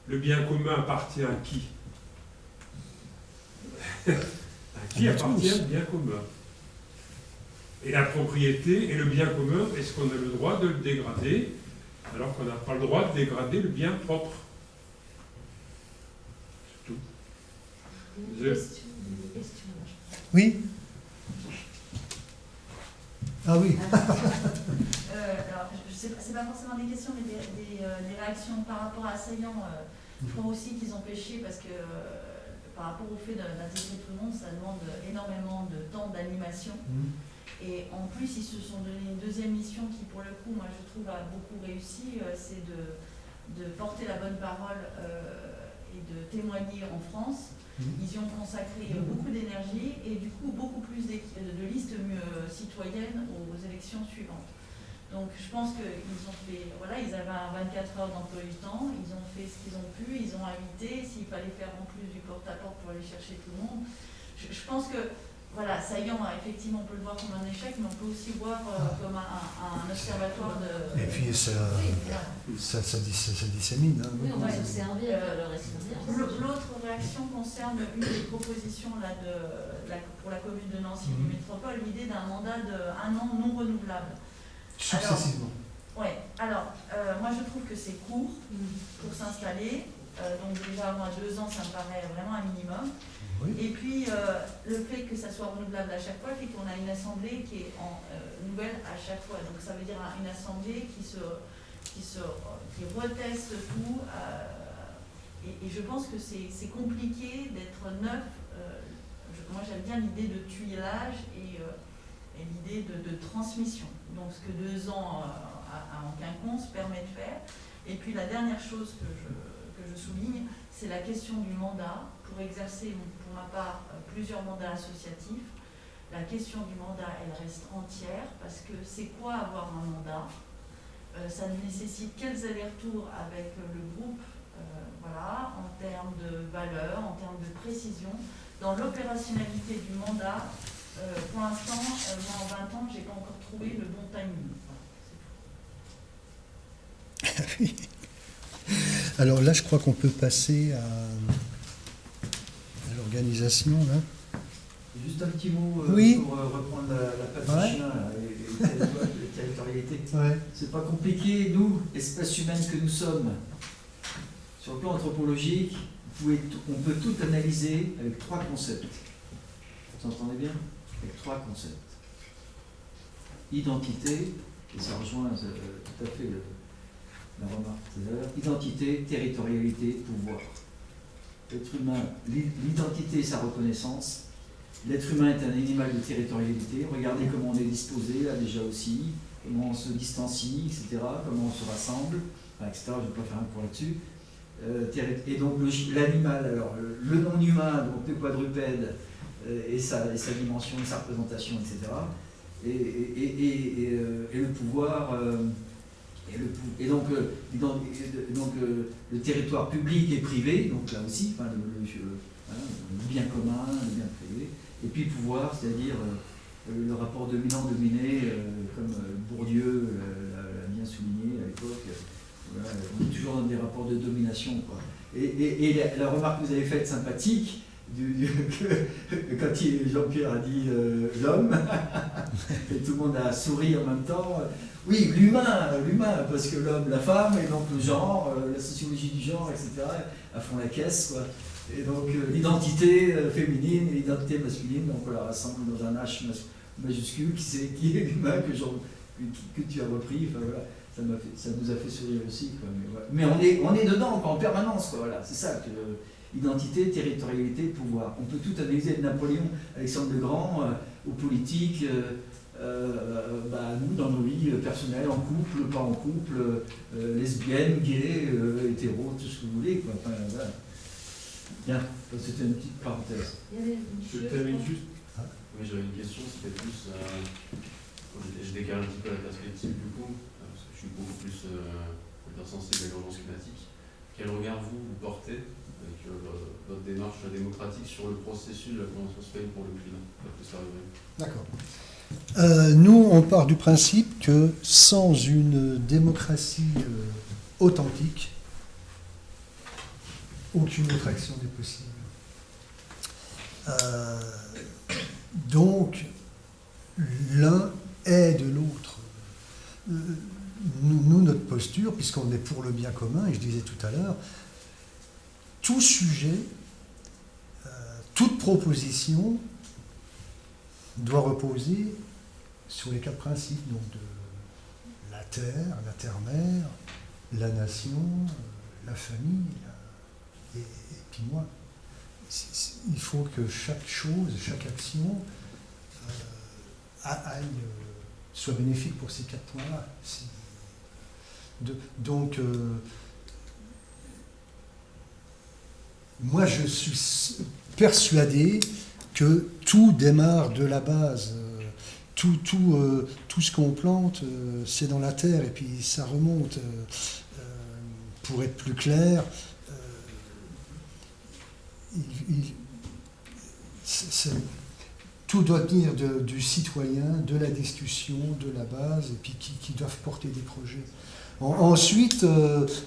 Le bien commun appartient à qui? À qui appartient le bien commun? Et la propriété et le bien commun, est-ce qu'on a le droit de le dégrader alors qu'on n'a pas le droit de dégrader le bien propre? C'est tout. Une question. Oui. Ah oui. Alors, c'est pas forcément des questions, mais des réactions par rapport à Saillant. Je crois aussi qu'ils ont pêché parce que par rapport au fait d'intégrer tout le monde, ça demande énormément de temps d'animation. Et en plus, ils se sont donné une deuxième mission qui, pour le coup, moi je trouve a beaucoup réussi, c'est de porter la bonne parole et de témoigner en France. Ils y ont consacré beaucoup d'énergie et du coup beaucoup plus de listes citoyennes aux élections suivantes. Donc je pense qu'ils ont fait, voilà, ils avaient un 24 heures d'emploi du temps, ils ont fait ce qu'ils ont pu, ils ont invité, s'il fallait faire en plus du porte-à-porte pour aller chercher tout le monde. Je pense que, voilà, Saillant, effectivement, on peut le voir comme un échec, mais on peut aussi voir comme un observatoire de... Et puis ça dissémine. Hein. Oui, on va se servir de leur expérience. L'autre réaction concerne une des propositions là, pour la commune de Nancy du métropole, l'idée d'un mandat d'1 an non renouvelable. Successivement. Alors, moi je trouve que c'est court pour s'installer. Donc déjà, moi, 2 ans, ça me paraît vraiment un minimum. Oui. Et puis, le fait que ça soit renouvelable à chaque fois fait qu'on a une assemblée qui est nouvelle à chaque fois. Donc ça veut dire une assemblée qui reteste tout. Et je pense que c'est compliqué d'être neuf. Moi, j'aime bien l'idée de tuilage et l'idée de transmission. Donc ce que 2 ans en quinconce permet de faire. Et puis la dernière chose que je souligne, c'est la question du mandat. Pour exercer, pour ma part, plusieurs mandats associatifs, la question du mandat, elle reste entière, parce que c'est quoi avoir un mandat? Ça nécessite quels allers-retours avec le groupe, voilà, en termes de valeur, en termes de précision. Dans l'opérationnalité du mandat, pour l'instant, moi en 20 ans, je n'ai pas encore trouvé le bon timing. Voilà, Alors là, je crois qu'on peut passer à l'organisation. Juste un petit mot oui. pour reprendre la patte du chien et la territorialité. Ouais. C'est pas compliqué, nous, espèces humaines que nous sommes, sur le plan anthropologique, on peut tout analyser avec 3 concepts. Vous entendez bien? Avec 3 concepts. Identité, et ça rejoint tout à fait la remarque tout à l'heure, identité, territorialité, pouvoir. L'être humain, l'identité et sa reconnaissance. L'être humain est un animal de territorialité. Regardez comment on est disposé, là déjà aussi. comment on se distancie, etc., comment on se rassemble, enfin, etc. Je ne vais pas faire un cours là-dessus. Et donc l'animal, alors le non-humain, donc le quadrupède, et sa dimension, sa représentation, etc. Et le pouvoir, donc le territoire public et privé, donc là aussi, enfin, le bien commun, le bien privé, et puis le pouvoir, c'est-à-dire le rapport dominant-dominé, comme Bourdieu l'a bien souligné à l'époque. Voilà, on est toujours dans des rapports de domination, quoi. Et la remarque que vous avez faite sympathique, quand Jean-Pierre a dit l'homme, et tout le monde a souri en même temps. Oui, l'humain, parce que l'homme, la femme, et donc le genre, la sociologie du genre, etc., à fond la caisse, quoi. Et donc l'identité féminine et l'identité masculine, donc on la rassemble dans un H majuscule qui est l'humain que tu as repris. Enfin, voilà. Ça nous a fait sourire aussi, quoi. Mais on est dedans, quoi, en permanence, quoi. Voilà. C'est ça que identité, territorialité, pouvoir. On peut tout analyser de Napoléon, Alexandre le Grand, aux politiques, nous dans nos vies personnelles, en couple, pas en couple, lesbiennes, gays, hétéros, tout ce que vous voulez, quoi. Enfin, voilà. Bien, c'était une petite parenthèse. Je termine juste. Oui, j'avais une question, c'était plus. Je décale un petit peu la perspective du coup, parce que je suis beaucoup plus sensible à l'urgence climatique. Quel regard vous portez avec votre démarche démocratique sur le processus de la Convention citoyenne pour le climat? D'accord. Nous, on part du principe que sans une démocratie authentique, aucune autre action n'est possible. Donc, l'un est de l'autre. Nous, notre posture, puisqu'on est pour le bien commun, et je disais tout à l'heure, tout sujet, toute proposition doit reposer sur les 4 principes, donc de la terre-mère, la nation, la famille, et puis moi. Il faut que chaque chose, chaque action soit bénéfique pour ces 4 points-là. Donc, moi je suis persuadé que tout démarre de la base. Tout ce qu'on plante, c'est dans la terre, et puis ça remonte. Pour être plus clair, tout doit venir du citoyen, de la discussion, de la base, et puis qui doivent porter des projets. Ensuite,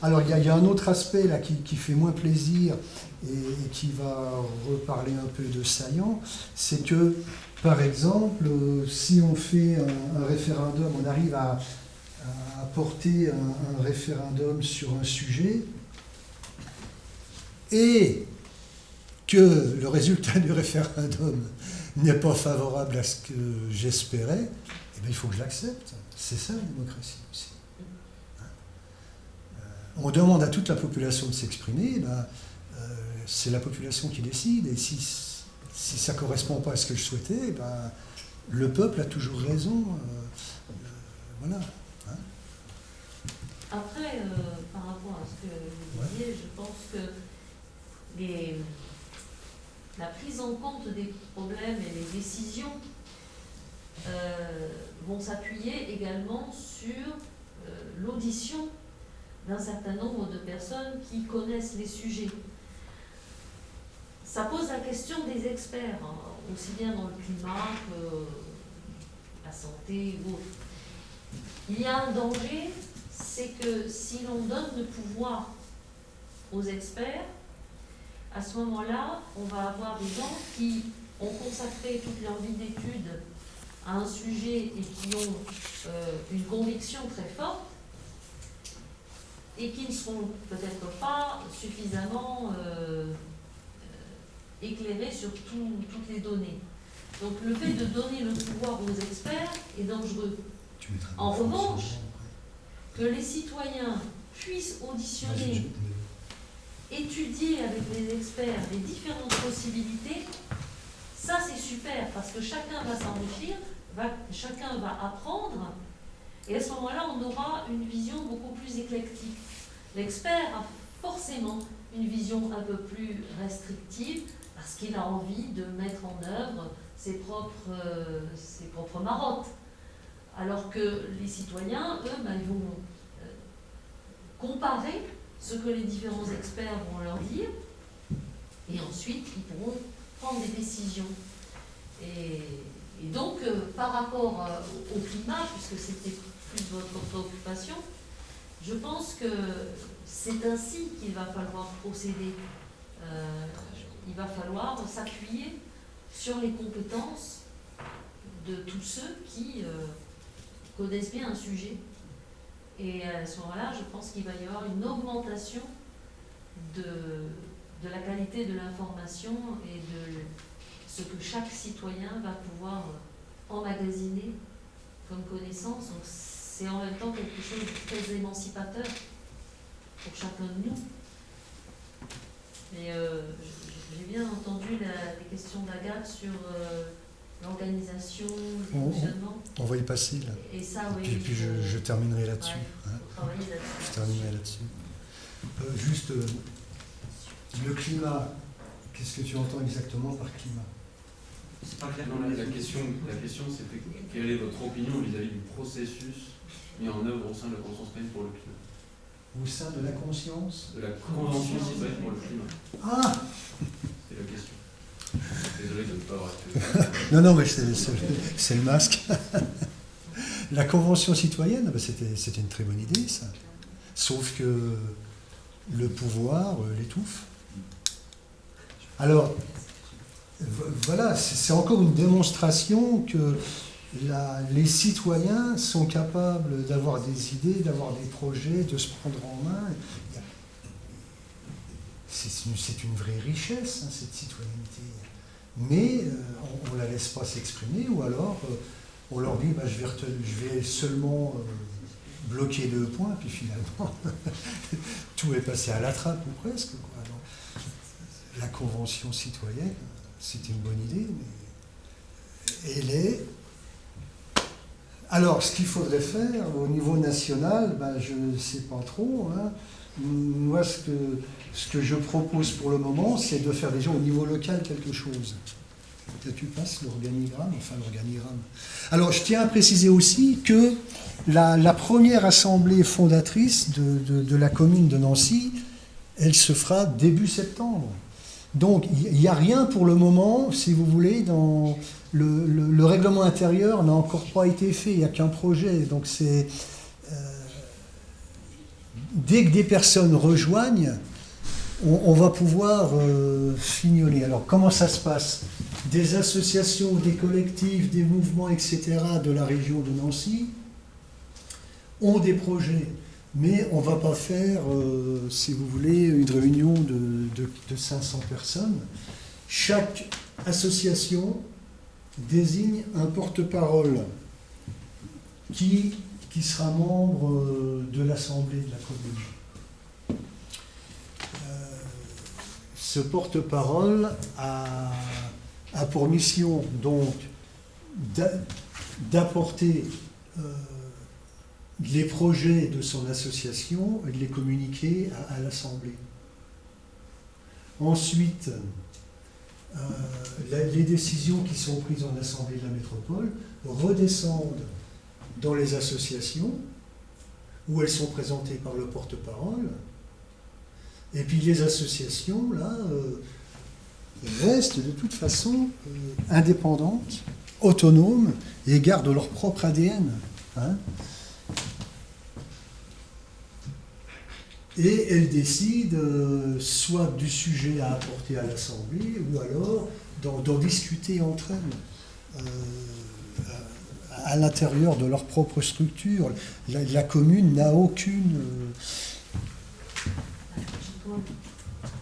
alors il y a un autre aspect là qui fait moins plaisir et qui va reparler un peu de saillant, c'est que, par exemple, si on fait un référendum, on arrive à porter un référendum sur un sujet, et que le résultat du réféendum n'est pas favorable à ce que j'espérais, eh bien, il faut que je l'accepte. C'est ça la démocratie aussi. On demande à toute la population de s'exprimer, c'est la population qui décide, et si ça ne correspond pas à ce que je souhaitais, le peuple a toujours raison. Voilà. Après, par rapport à ce que vous disiez, je pense que la prise en compte des problèmes et les décisions vont s'appuyer également sur l'audition d'un certain nombre de personnes qui connaissent les sujets. Ça pose la question des experts, aussi bien dans le climat que la santé ou autre. Il y a un danger, c'est que si l'on donne le pouvoir aux experts, à ce moment-là, on va avoir des gens qui ont consacré toute leur vie d'études à un sujet et qui ont une conviction très forte et qui ne seront peut-être pas suffisamment éclairés sur toutes les données. Donc le fait de donner le pouvoir aux experts est dangereux. En revanche, que les citoyens puissent auditionner, étudier avec les experts les différentes possibilités, ça c'est super, parce que chacun va s'enrichir, chacun va apprendre, Et à ce moment-là, on aura une vision beaucoup plus éclectique. L'expert a forcément une vision un peu plus restrictive parce qu'il a envie de mettre en œuvre ses propres marottes. Alors que les citoyens, eux, ils vont comparer ce que les différents experts vont leur dire et ensuite ils pourront prendre des décisions. Et donc, par rapport au climat, puisque c'était plus votre préoccupation, je pense que c'est ainsi qu'il va falloir procéder. Il va falloir s'appuyer sur les compétences de tous ceux qui connaissent bien un sujet. Et à ce moment-là, je pense qu'il va y avoir une augmentation de la qualité de l'information et de ce que chaque citoyen va pouvoir emmagasiner comme connaissance. Donc c'est en même temps quelque chose de très émancipateur pour chacun de nous. Mais j'ai bien entendu les questions d'Agathe sur l'organisation, le fonctionnement. On va y passer là. Et ça, oui. Et puis je terminerai là-dessus. Ouais, faut travailler là-dessus. Je terminerai là-dessus. Juste, le climat, qu'est-ce que tu entends exactement par climat? C'est pas clair. Non, la question c'était quelle est votre opinion vis-à-vis du processus mis en œuvre au sein de la Convention citoyenne pour le climat? Au sein de la conscience? De la Convention citoyenne pour le climat. Ah! C'est la question. Désolé de ne pas avoir été... Non, mais c'est le masque. La Convention citoyenne, c'était une très bonne idée, ça. Sauf que le pouvoir l'étouffe. Alors, voilà, c'est encore une démonstration que les citoyens sont capables d'avoir des idées, d'avoir des projets, de se prendre en main. C'est une vraie richesse, hein, cette citoyenneté. Mais on ne la laisse pas s'exprimer, ou alors on leur dit je vais seulement bloquer 2 points, puis finalement tout est passé à la trappe, ou presque, quoi. Alors, la Convention citoyenne, c'était une bonne idée, mais elle est... Alors, ce qu'il faudrait faire au niveau national, je ne sais pas trop. Hein. Moi, ce que je propose pour le moment, c'est de faire déjà au niveau local quelque chose. Tu passes l'organigramme. Alors, je tiens à préciser aussi que la première assemblée fondatrice de la commune de Nancy, elle se fera début septembre. Donc, il n'y a rien pour le moment, si vous voulez, dans le règlement intérieur n'a encore pas été fait, il n'y a qu'un projet. Donc, c'est... dès que des personnes rejoignent, on va pouvoir fignoler. Alors, comment ça se passe? Des associations, des collectifs, des mouvements, etc. de la région de Nancy ont des projets. Mais on ne va pas faire, si vous voulez, une réunion de 500 personnes. Chaque association désigne un porte-parole qui sera membre de l'Assemblée de la commune. Ce porte-parole a pour mission donc d'apporter les projets de son association et de les communiquer à l'Assemblée. Ensuite, les décisions qui sont prises en Assemblée de la métropole redescendent dans les associations où elles sont présentées par le porte-parole. Et puis les associations, là, restent de toute façon indépendantes, autonomes et gardent leur propre ADN. Hein. Et elles décident soit du sujet à apporter à l'Assemblée, ou alors d'en discuter entre elles, à l'intérieur de leur propre structure. La commune n'a aucune...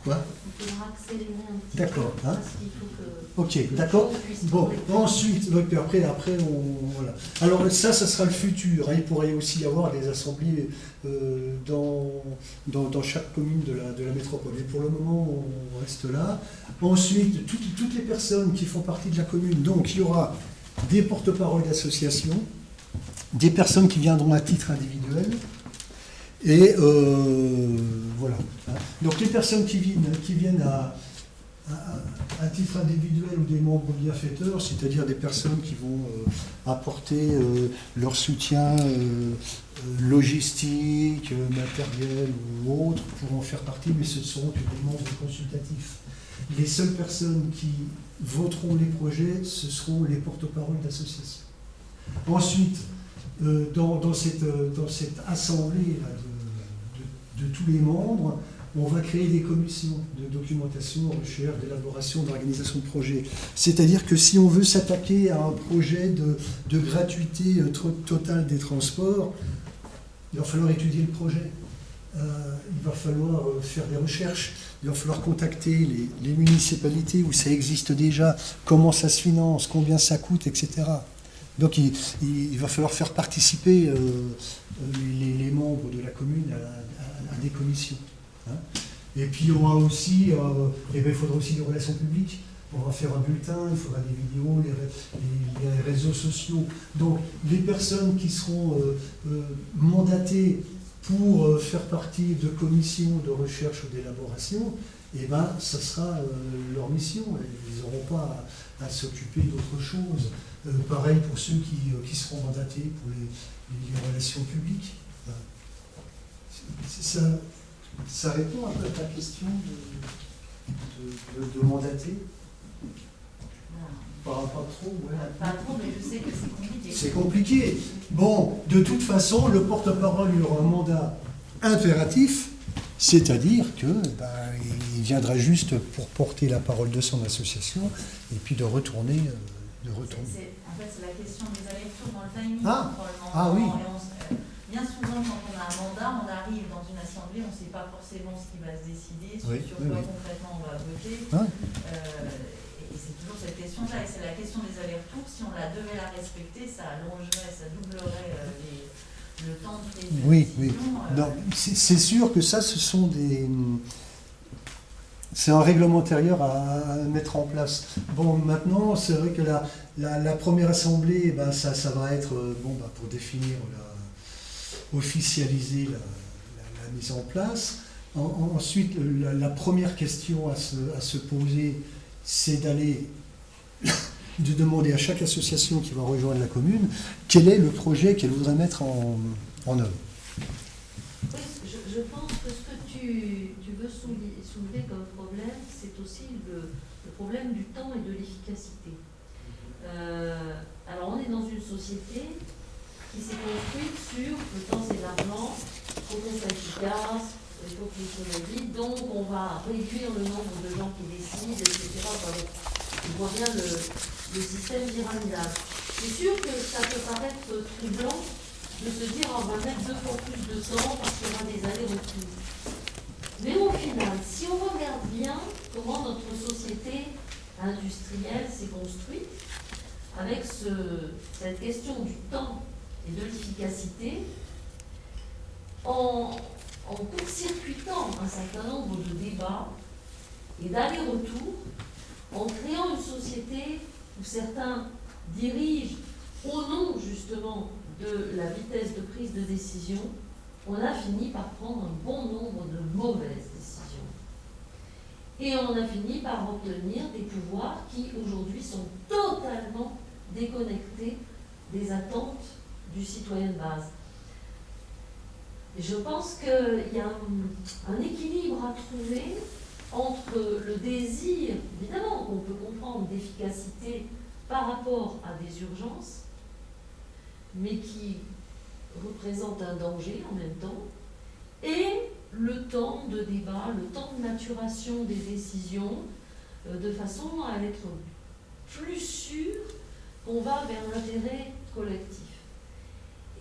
Quoi? Il faudra accélérer un petit D'accord, peu, hein. parce qu'il faut que... Ok, d'accord. Bon, ensuite, après voilà. Alors ça sera le futur. Hein. Il pourrait aussi y avoir des assemblées dans chaque commune de la métropole. Et pour le moment, on reste là. Ensuite, toutes les personnes qui font partie de la commune. Donc, il y aura des porte-paroles d'associations, des personnes qui viendront à titre individuel. Et voilà. Donc les personnes qui viennent à titre individuel ou des membres bienfaiteurs, c'est-à-dire des personnes qui vont apporter leur soutien logistique, matériel ou autre, pourront faire partie, mais ce seront que des membres consultatifs. Les seules personnes qui voteront les projets, ce seront les porte-paroles d'associations. Ensuite, dans cette assemblée là, de tous les membres, on va créer des commissions de documentation, recherche, d'élaboration, d'organisation de projets. C'est-à-dire que si on veut s'attaquer à un projet de gratuité totale des transports, il va falloir étudier le projet. Il va falloir faire des recherches, il va falloir contacter les municipalités où ça existe déjà, comment ça se finance, combien ça coûte, etc. Donc il va falloir faire participer les membres de la commune à des commissions. Hein. Et puis on va aussi, il faudra aussi des relations publiques. On va faire un bulletin, il faudra des vidéos, les réseaux sociaux. Donc les personnes qui seront mandatées pour faire partie de commissions de recherche ou d'élaboration, eh ben, ça sera leur mission. Ils n'auront pas à s'occuper d'autre chose. Pareil pour ceux qui seront mandatés pour les relations publiques. Ça répond un peu à ta question de mandater. Pas trop, ouais. Pas trop, mais je sais que c'est compliqué. C'est compliqué. Bon, de toute façon, le porte-parole il aura un mandat impératif, c'est-à-dire que il viendra juste pour porter la parole de son association et puis de retourner. En fait, c'est la question des allers-retours dans le timing. Oui. Bien souvent, quand on a un mandat, on arrive dans une assemblée, on ne sait pas forcément ce qui va se décider, sur quoi concrètement on va voter. Et c'est toujours cette question-là, et c'est la question des allers-retours. Si on devait la respecter, ça allongerait, ça doublerait le temps de prise de décision. Non, c'est sûr que ça, c'est un règlement intérieur à mettre en place. Bon, maintenant, c'est vrai que la première assemblée, ça va être pour définir, officialiser la mise en place. Ensuite, la première question à se poser, c'est de demander à chaque association qui va rejoindre la commune quel est le projet qu'elle voudrait mettre en œuvre. Oui, je pense que ce que tu veux soulever comme problème, c'est aussi le problème du temps et de l'efficacité. Alors on est dans une société qui s'est construite sur le temps c'est l'argent, il faut qu'on soit efficace, il faut qu'on soit vite, donc on va réduire le nombre de gens qui décident, etc. On voit bien le système pyramidal. C'est sûr que ça peut paraître troublant de se dire on va mettre 2 fois plus de temps parce qu'il y aura des allers-retours. Mais au final, si on regarde bien comment notre société industrielle s'est construite, avec cette question du temps et de l'efficacité, en court-circuitant un certain nombre de débats et d'allers-retours, en créant une société où certains dirigent au nom justement de la vitesse de prise de décision, on a fini par prendre un bon nombre de mauvaises décisions. Et on a fini par obtenir des pouvoirs qui aujourd'hui sont totalement déconnectés des attentes du citoyen de base. Et je pense qu'il y a un équilibre à trouver entre le désir, évidemment qu'on peut comprendre, d'efficacité par rapport à des urgences, mais qui représente un danger en même temps, et le temps de débat, le temps de maturation des décisions, de façon à être plus sûr qu'on va vers l'intérêt collectif.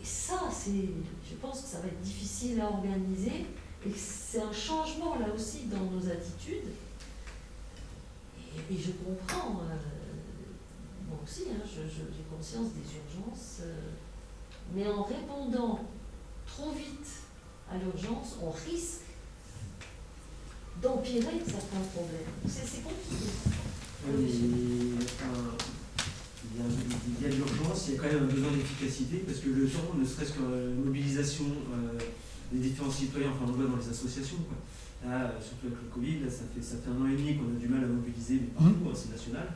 Et ça, je pense que ça va être difficile à organiser, et que c'est un changement là aussi dans nos attitudes. Et je comprends, moi aussi, j'ai conscience des urgences, mais en répondant trop vite à l'urgence, on risque d'empirer certains problèmes. C'est compliqué. Il y a l'urgence, il y a quand quand même un besoin d'efficacité, parce que le temps, ne serait-ce que la mobilisation des différents citoyens, enfin on le voit dans les associations, quoi. Là, surtout avec le Covid, là, ça fait 1 an et demi qu'on a du mal à mobiliser, mais partout, c'est national.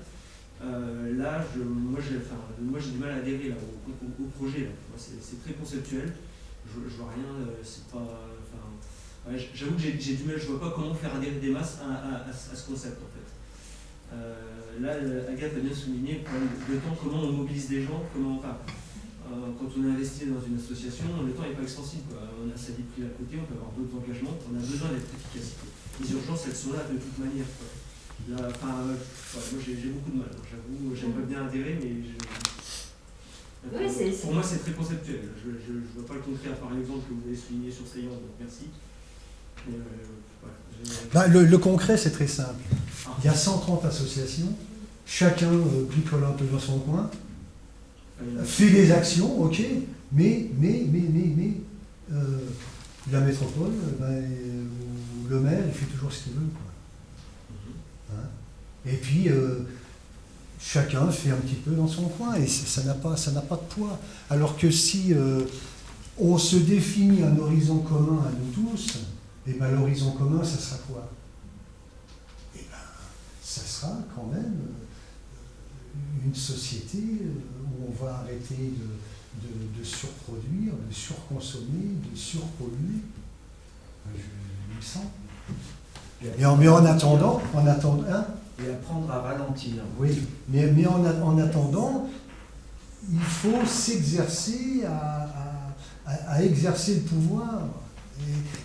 Là, moi j'ai du mal à adhérer là, au projet. Là. Moi, c'est très conceptuel. Je vois rien, c'est pas. Ouais, j'avoue que j'ai du mal, je vois pas comment faire adhérer des masses à ce concept en fait. Là, Agathe a bien souligné le temps, comment on mobilise des gens, quand on investit dans une association, le temps n'est pas extensible. Quoi. On a sa vie privée à côté, on peut avoir d'autres engagements, on a besoin d'être efficace. Les urgences, elles sont là de toute manière. Quoi. Là, moi j'ai beaucoup de mal, j'avoue, j'aimerais bien adhérer, mais pour moi c'est très conceptuel. Je ne vois pas le contraire, par exemple, que vous avez souligné sur Saillant, donc merci. Le concret, c'est très simple. Il y a 130 associations, chacun bricole un peu dans son coin, fait des actions, ok, mais la métropole, ou le maire, il fait toujours ce qu'il veut. Quoi. Hein? Et puis, chacun fait un petit peu dans son coin, et ça n'a pas de poids. Alors que si on se définit un horizon commun à nous tous, et bien l'horizon commun, ça sera quoi? Et bien, ça sera quand même une société où on va arrêter de surproduire, de surconsommer, de surpolluer. Il me semble. Mais en attendant, hein? Et apprendre à ralentir. Oui, mais en attendant, il faut s'exercer à exercer le pouvoir.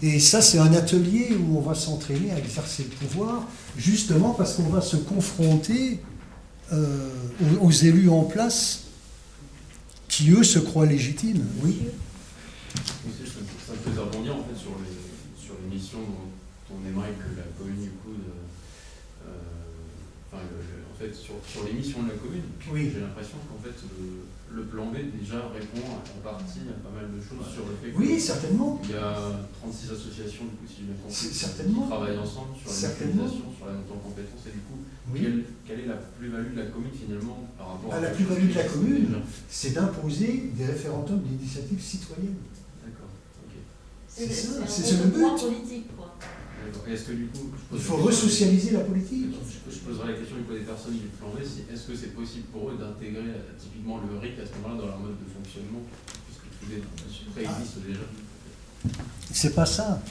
Et ça, c'est un atelier où on va s'entraîner à exercer le pouvoir, justement parce qu'on va se confronter aux élus en place qui, eux, se croient légitimes. Oui. Ça me faisait rebondir en fait sur les missions dont on aimerait que la commune du coup en fait sur les missions de la commune, oui. J'ai l'impression qu'en fait le plan B déjà répond en partie à pas mal de choses sur le fait que oui, certainement. Il y a 36 associations du coup si j'ai bien compris certainement. Qui travaillent ensemble sur la mutualisation, sur la montée en compétences et du coup oui. Quelle est la plus-value de la commune finalement par rapport à la plus-value de la commune, c'est d'imposer des référendums d'initiative citoyenne. D'accord, ok. C'est le but. Politique, quoi. Est-ce que du coup, il faut resocialiser la politique. Je poserai la question du coup des personnes du plan B, est-ce que c'est possible pour eux d'intégrer typiquement le RIC à ce moment-là dans leur mode de fonctionnement, puisque tous les préexistent déjà? C'est pas ça.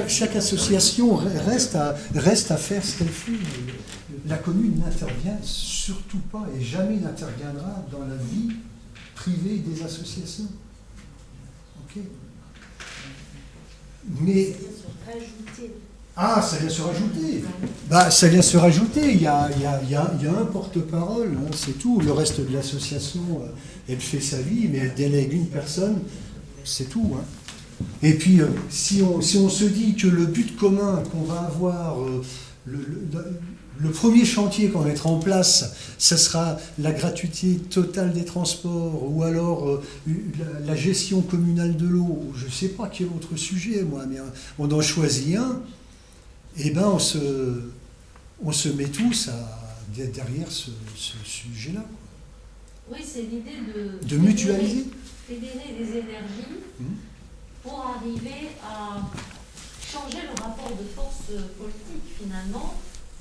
Chaque association reste à faire ce qu'elle fait. La commune n'intervient surtout pas et jamais n'interviendra dans la vie privée des associations. Ok. Mais ça vient se rajouter. Ça vient se rajouter. Il y a un porte-parole, hein, c'est tout. Le reste de l'association, elle fait sa vie, mais elle délègue une personne, c'est tout. Hein. Et puis, si on se dit que le but commun qu'on va avoir, le premier chantier qu'on mettra en place, ce sera la gratuité totale des transports, ou alors la gestion communale de l'eau, je ne sais pas quel autre sujet, moi, mais on en choisit un, et bien on se met tous derrière ce sujet-là. Oui, c'est l'idée de mutualiser. Fédérer les énergies pour arriver à changer le rapport de force politique, finalement,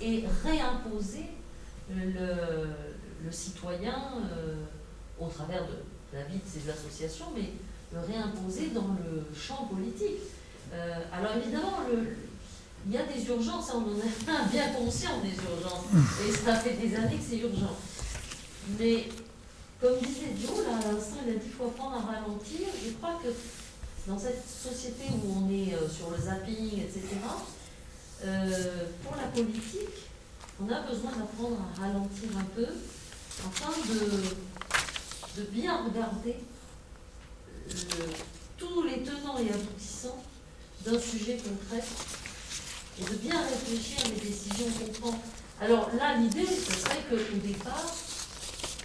et réimposer le citoyen au travers de la vie de ces associations, mais le réimposer dans le champ politique. Alors évidemment, il y a des urgences, on en est bien conscient des urgences, et ça fait des années que c'est urgent. Mais comme disait Joe, là, à l'instant, il a dit qu'il faut apprendre à ralentir. Je crois que dans cette société où on est sur le zapping, etc., pour la politique, on a besoin d'apprendre à ralentir un peu, afin de bien regarder tous les tenants et aboutissants d'un sujet concret, et de bien réfléchir à les décisions qu'on prend. Alors là, l'idée, ce serait qu'au départ,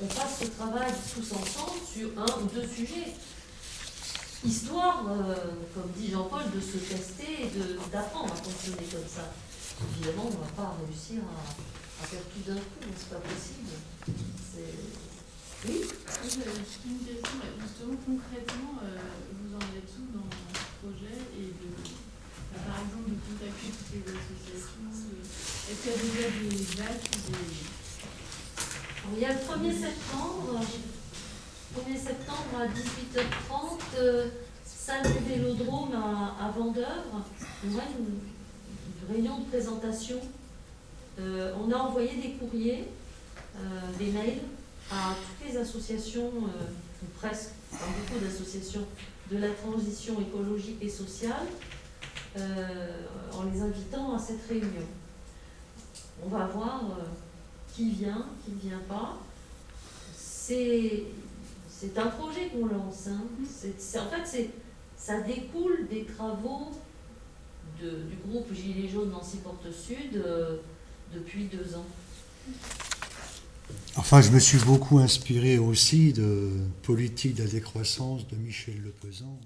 on fasse ce travail tous ensemble sur un ou deux sujets, histoire, comme dit Jean-Paul, de se tester et d'apprendre à fonctionner comme ça. Évidemment, on ne va pas réussir à faire tout d'un coup, c'est pas possible. Oui. J'avais juste une question, justement concrètement, vous en êtes où dans ce projet et par exemple de contacter toutes les associations est-ce qu'il y a déjà des dates Il y a le 1er septembre. 1er septembre à 18h30, salle du Vélodrome à Vendeuvre. On aura une réunion de présentation. On a envoyé des courriers, des mails à toutes les associations, ou presque, enfin beaucoup d'associations de la transition écologique et sociale, en les invitant à cette réunion. On va voir qui vient, qui ne vient pas. C'est un projet qu'on lance. Hein. En fait, ça découle des travaux du groupe Gilets jaunes Nancy Porte Sud depuis 2 ans. Enfin, je me suis beaucoup inspiré aussi de Politique de la décroissance de Michel Lepezan.